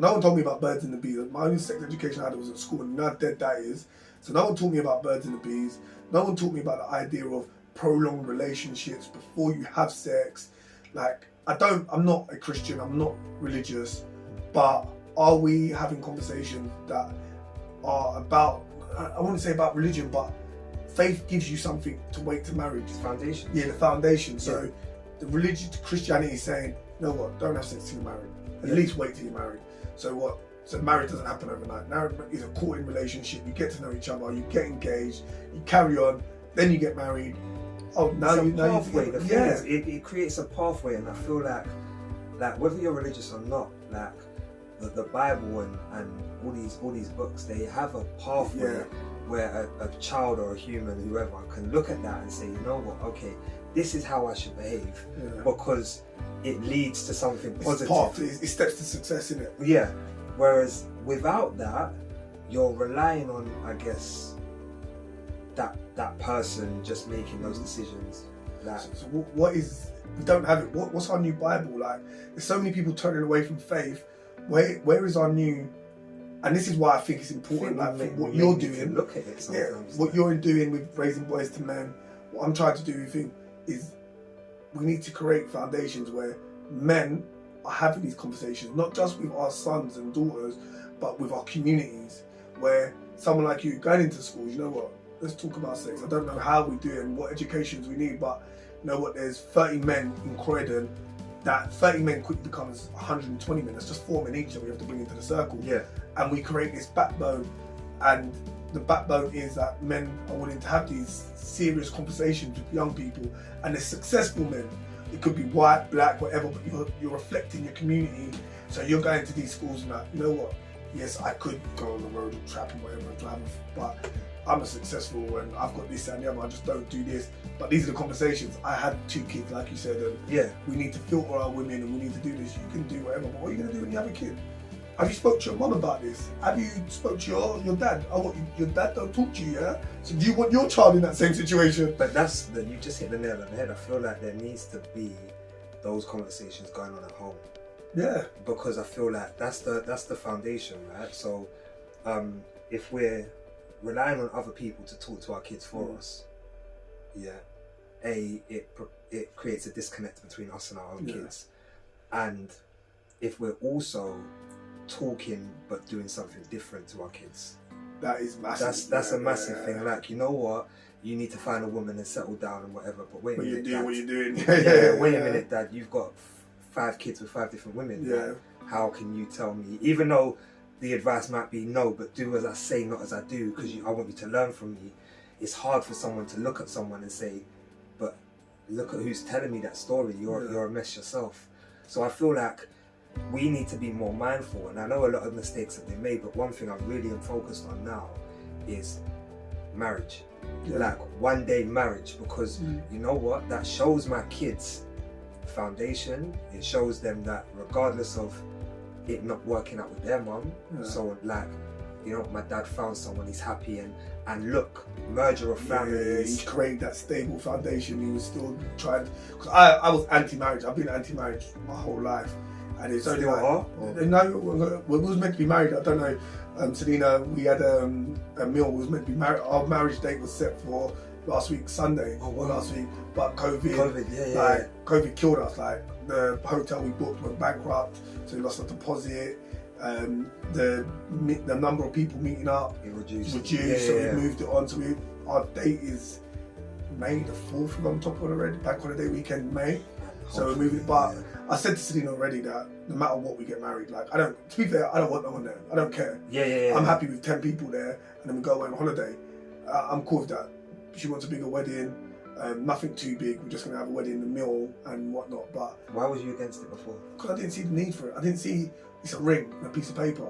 no one told me about birds and the bees. My only sex education I had was at school, and how dead that is. So no one taught me about birds and the bees. No one taught me about the idea of prolonged relationships before you have sex. I'm not a Christian, I'm not religious, but are we having conversations that are about, I wouldn't say about religion, but faith gives you something to wait to marriage. The foundation. Yeah, the foundation. So the religion, Christianity is saying, you know what, don't have sex till you're married. At least wait till you're married. So what? So marriage doesn't happen overnight. Marriage is a courting relationship. You get to know each other, you get engaged, you carry on, then you get married. Oh, pathway. The thing is, it creates a pathway, and I feel like whether you're religious or not, the Bible and all these books, they have a pathway where a child or a human, whoever, can look at that and say, you know what, okay, this is how I should behave, because it leads to something positive. It steps to success, in it. Yeah. Whereas without that, you're relying on, I guess, that person just making those decisions. So what is? We don't have it. What's our new Bible like? There's so many people turning away from faith. Where is our new? And this is why I think it's important. What you're doing. Look at it sometimes. What you're doing with Raising Boys to Men. What I'm trying to do, is we need to create foundations where men are having these conversations, not just with our sons and daughters, but with our communities, where someone like you going into schools, you know what, let's talk about sex. I don't know how we do it and what educations we need, but you know what, there's 30 men in Croydon, that 30 men quickly becomes 120 men. That's just 4 men each that we have to bring into the circle. Yeah. And we create this backbone, and the backbone is that men are willing to have these serious conversations with young people, and they're successful men. It could be white, black, whatever, but you're reflecting your community. So you're going to these schools and you know what, yes, I could go on the road and trap and whatever and drive, but I'm a successful and I've got this and the other, I just don't do this. But these are the conversations. I had 2 kids, like you said, and we need to filter our women and we need to do this. You can do whatever, but what are you going to do when you have a kid? Have you spoke to your mum about this? Have you spoke to your dad? Oh, your dad don't talk to you, yeah? So do you want your child in that same situation? But you just hit the nail on the head. I feel like there needs to be those conversations going on at home. Yeah. Because I feel like that's the foundation, right? So if we're relying on other people to talk to our kids for us, it creates a disconnect between us and our own kids. And if we're also talking but doing something different to our kids, that is massive. That's a massive thing. Like, you know what, you need to find a woman and settle down and whatever, but wait a minute, Dad, what you're doing. Wait a minute, Dad, you've got 5 kids with 5 different women. Like, how can you tell me, even though the advice might be no, but do as I say, not as I do, because I want you to learn from me. It's hard for someone to look at someone and say, but look at who's telling me that story. You're a mess yourself. So I feel like we need to be more mindful, and I know a lot of mistakes have been made, but one thing I really am focused on now is marriage. Like one day marriage, because you know what, that shows my kids foundation. It shows them that regardless of it not working out with their mum, so like, you know, my dad found someone, he's happy, and look, merger of families. He created that stable foundation. He was still trying, because I was anti-marriage. I've been anti-marriage my whole life. And it's only no, we was meant to be married. I don't know, Selena, we had a meal, we was meant to be married. Our marriage date was set for last week Sunday, or last week, but COVID, COVID killed us. Like the hotel we booked went bankrupt, so we lost our deposit. The number of people meeting up reduced, so we moved it on. So our date is May the 4th. We're on top of already, bank holiday weekend, May. So we're moving. But I said to Selena already that no matter what we get married, like to be fair, I don't want no one there. I don't care. I'm happy with 10 people there, and then we go away on holiday. I'm cool with that. She wants a bigger wedding, nothing too big. We're just gonna have a wedding, the meal and whatnot. But why was you against it before? Because I didn't see the need for it. I didn't see it's a ring and a piece of paper.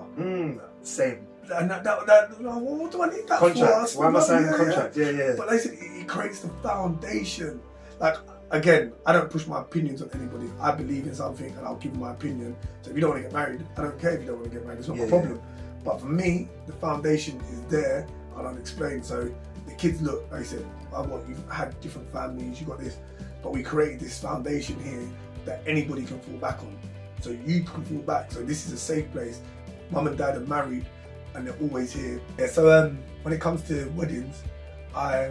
Same. And what do I need that contract. for? Why am I signing a contract? Yeah. But they said it creates the foundation. Like, again, I don't push my opinions on anybody. I believe in something and I'll give my opinion. So if you don't want to get married, I don't care if you don't want to get married. It's not my problem. But for me, the foundation is there and I'll explain. So the kids look, like I said, you've had different families, you got this, but we created this foundation here that anybody can fall back on. So you can fall back. So this is a safe place. Mum and dad are married and they're always here. Yeah, so when it comes to weddings, I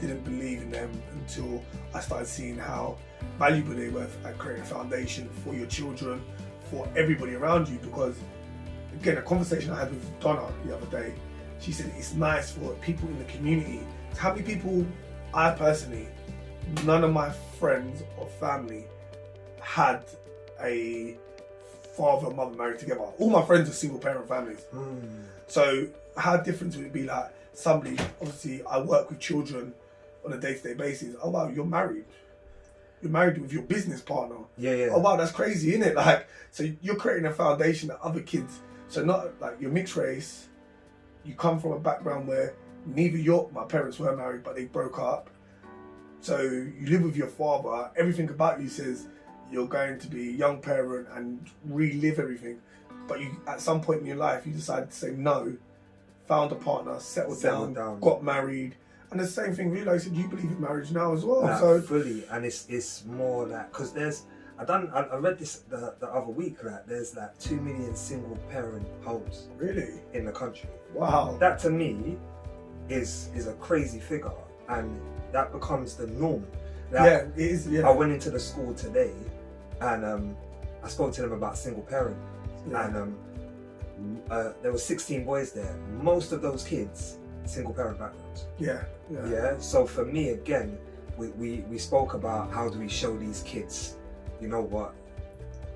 didn't believe in them until I started seeing how valuable they were at creating a foundation for your children, for everybody around you. Because again, a conversation I had with Donna the other day, she said it's nice for people in the community. How many people I personally, none of my friends or family had a father and mother married together. All my friends are single parent families. So how different would it be like somebody, obviously I work with children on a day-to-day basis. Oh wow, you're married. You're married with your business partner. Oh wow, that's crazy, isn't it? Like, so you're creating a foundation that other kids, so not like you're mixed race, you come from a background where my parents were married but they broke up. So you live with your father, everything about you says you're going to be a young parent and relive everything. But you, at some point in your life, you decided to say no, found a partner, settled down, got married. And the same thing, realised that you believe in marriage now as well. So fully, and it's more that, because I read this the other week, that there's like 2 million single parent homes in the country. Wow. That to me is a crazy figure, and that becomes the norm. Like, it is. I went into the school today, and I spoke to them about single parent, and there were 16 boys there. Most of those kids, single parent backgrounds. So for me, again, we spoke about how do we show these kids, you know what,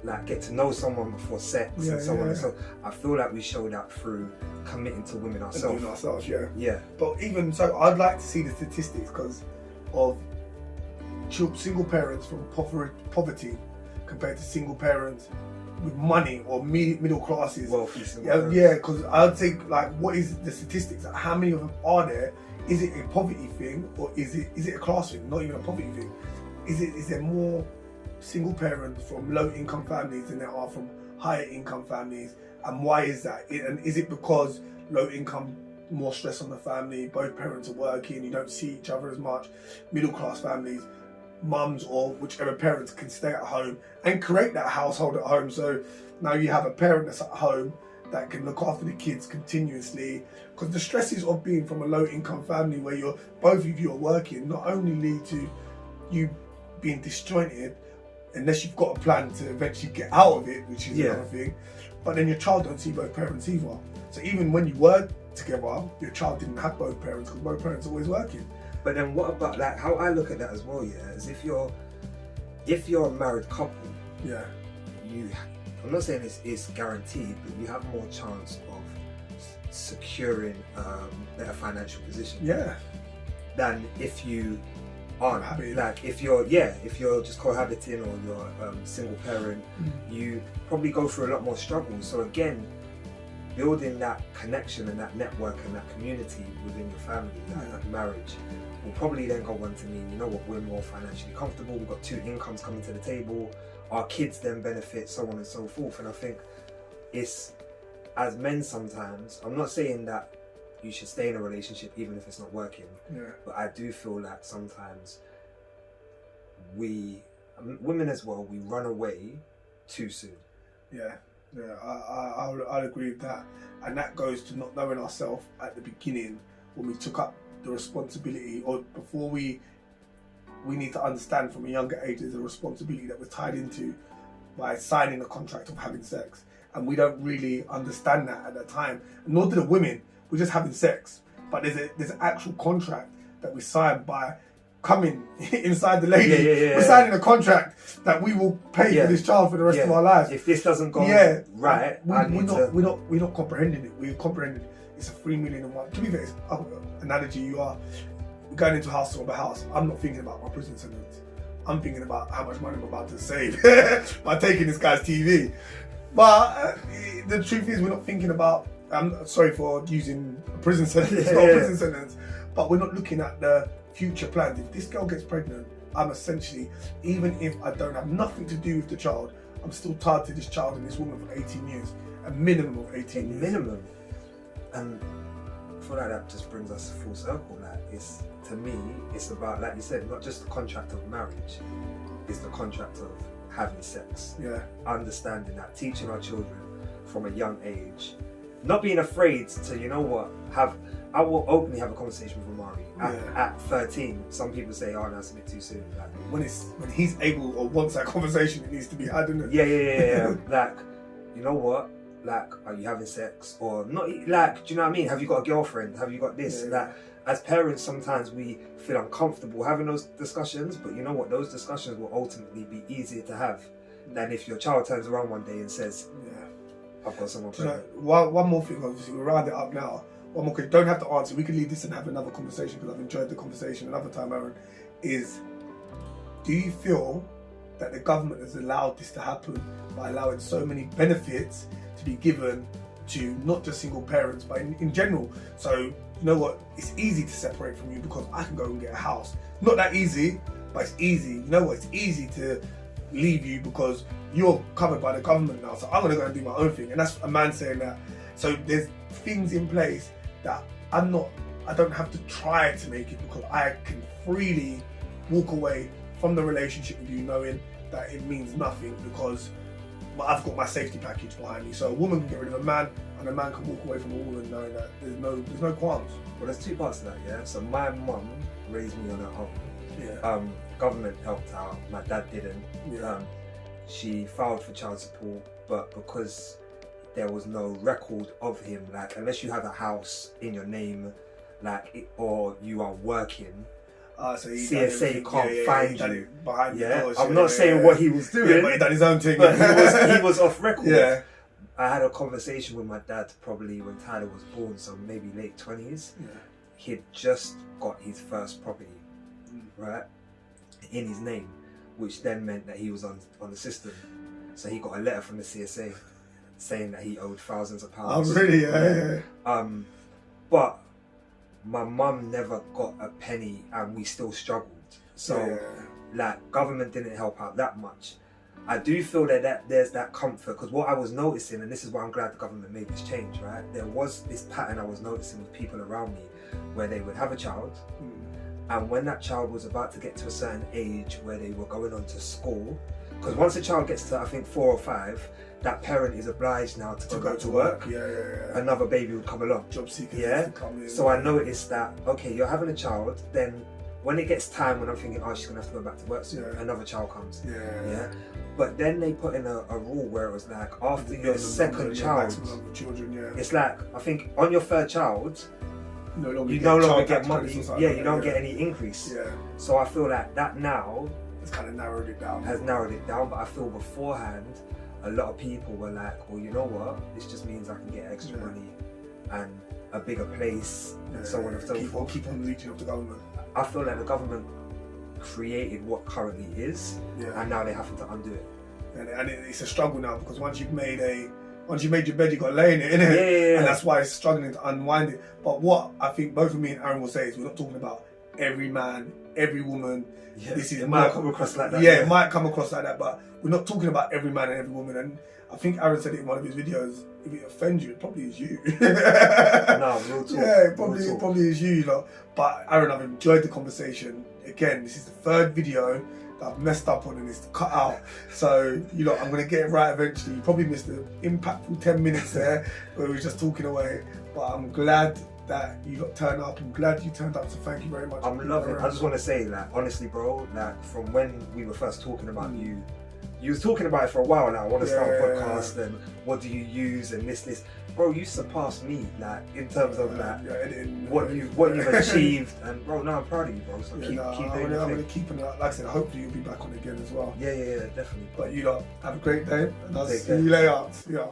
like get to know someone before sex and so on. So I feel like we show that through committing to women ourselves. But even so, I'd like to see the statistics because of single parents from poverty compared to single parents with money or middle classes. Wealthy because I'd say, like, what is the statistics? Like, how many of them are there? Is it a poverty thing or is it a class thing? Not even a poverty thing. Is there more single parents from low income families than there are from higher income families? And why is that? And is it because low income, more stress on the family, both parents are working, you don't see each other as much? Middle class families, mums or whichever parents can stay at home and create that household at home. So now you have a parent that's at home that can look after the kids continuously, because the stresses of being from a low income family where both of you are working not only lead to you being disjointed unless you've got a plan to eventually get out of it, which is another thing, but then your child don't see both parents either. So even when you were together, your child didn't have both parents because both parents are always working. But then what about, like, how I look at that as well, is if you're a married couple, I'm not saying it's guaranteed, but you have more chance of securing better financial position than if you aren't. Like if you're just cohabiting or you're single parent, you probably go through a lot more struggles. So again, building that connection and that network and that community within your family, that marriage, will probably then go on to mean, you know what, we're more financially comfortable, we've got 2 incomes coming to the table, our kids then benefit, so on and so forth. And I think it's, as men sometimes, I'm not saying that you should stay in a relationship even if it's not working, but I do feel that sometimes women as well, we run away too soon. I'll agree with that. And that goes to not knowing ourselves at the beginning when we took up the responsibility, or before we need to understand from a younger age there's a responsibility that we're tied into by signing a contract of having sex. And we don't really understand that at that time. Nor do the women. We're just having sex. But there's an actual contract that we sign by coming inside the lady. We're signing a contract that we will pay for this child for the rest of our lives. If this doesn't go right, we're not comprehending it. We're comprehending it's a 3 million and one. To be fair, it's analogy. You are going into house to a house. I'm not thinking about my prison sentence. I'm thinking about how much money I'm about to save by taking this guy's TV. But the truth is, we're not thinking about. I'm sorry for using a prison sentence, not a prison sentence, but we're not looking at the future plans. If this girl gets pregnant, I'm essentially, even if I don't have nothing to do with the child, I'm still tied to this child and this woman for 18 years, a minimum of 18 years. Minimum. And I feel like that just brings us full circle. Like, it's, to me, it's about, like you said, not just the contract of marriage, it's the contract of having sex. Yeah. Understanding that, teaching our children from a young age, not being afraid to, you know what, I will openly have a conversation with Omari at 13. Some people say, oh, that's a bit too soon. Like, when he's able or wants that conversation, it needs to be had, doesn't it? Yeah. Like, you know what? Like, are you having sex? Or not, like, do you know what I mean? Have you got a girlfriend? Have you got this? Yeah. Like, as parents, sometimes we feel uncomfortable having those discussions, but you know what? Those discussions will ultimately be easier to have than if your child turns around one day and says, I've got someone pregnant. One more thing, obviously, we'll round it up now. One more question, don't have to answer, we can leave this and have another conversation because I've enjoyed the conversation another time, Aaron, is, do you feel that the government has allowed this to happen by allowing so many benefits to be given to not just single parents, but in general? So, you know what, it's easy to separate from you because I can go and get a house. Not that easy, but it's easy. You know what, it's easy to leave you because you're covered by the government now, so I'm going to go and do my own thing. And that's a man saying that. So there's things in place that I don't have to try to make it because I can freely walk away from the relationship with you knowing that it means nothing because I've got my safety package behind me. So a woman can get rid of a man and a man can walk away from a woman knowing that there's no qualms. Well, there's two parts to that, yeah? So my mum raised me on her own. Yeah. Government helped out, my dad didn't. Yeah. She filed for child support, but because there was no record of him, like unless you have a house in your name, or you are working, so CSA can't find you. Behind the doors, I'm not saying what he was doing, but he done his own thing. But he was off record. Yeah. I had a conversation with my dad probably when Tyler was born, so maybe late 20s. Yeah. He'd just got his first property, right, in his name, which then meant that he was on the system. So he got a letter from the CSA saying that he owed thousands of pounds. Oh, really? Yeah. But my mum never got a penny and we still struggled. So, government didn't help out that much. I do feel that there's that comfort, because what I was noticing, and this is why I'm glad the government made this change, right? There was this pattern I was noticing with people around me where they would have a child, and when that child was about to get to a certain age where they were going on to school, because once a child gets to, I think, 4 or 5, that parent is obliged now to go to work. Another baby would come along. Job seekers. Yeah. So I noticed that, okay, you're having a child, then when it gets time when I'm thinking, oh, she's going to have to go back to work soon, another child comes. Yeah. But then they put in a rule where it was like, after your second child, it's like, I think on your third child, you no longer get money. You don't get any increase. Yeah. So I feel like that now has kind of narrowed it down. But I feel beforehand, a lot of people were like, well, you know what? This just means I can get extra money and a bigger place and so on and so forth. Keep on reaching up to government. I feel like the government created what currently is, and now they're having to undo it. And it's a struggle now because once you've made your bed, you've got to lay in it, innit? And that's why it's struggling to unwind it. But what I think both of me and Aaron will say is we're not talking about every man, every woman. This is it might come across like that. It might come across like that, but we're not talking about every man and every woman. And I think Aaron said it in one of his videos. If it offends you, it probably is you. No, real talk. Yeah, it probably is you, But Aaron, I've enjoyed the conversation. Again, this is the third video that I've messed up on and it's cut out. So, I'm going to get it right eventually. You probably missed the impactful 10 minutes there where we were just talking away. But I'm glad that you got turned up. I'm glad you turned up, so thank you very much. I'm loving it. I just want to say, like, honestly, bro, like, from when we were first talking about you was talking about it for a while now. I want to start a podcast, and what do you use, and this. Bro, you surpassed me, like, in terms of like what you've achieved, and bro, no, I'm proud of you, bro. So keep doing I'm gonna keep it. Like I said, hopefully you'll be back on again as well. Yeah, definitely. But you lot have a great day, and I'll see you later. Yeah.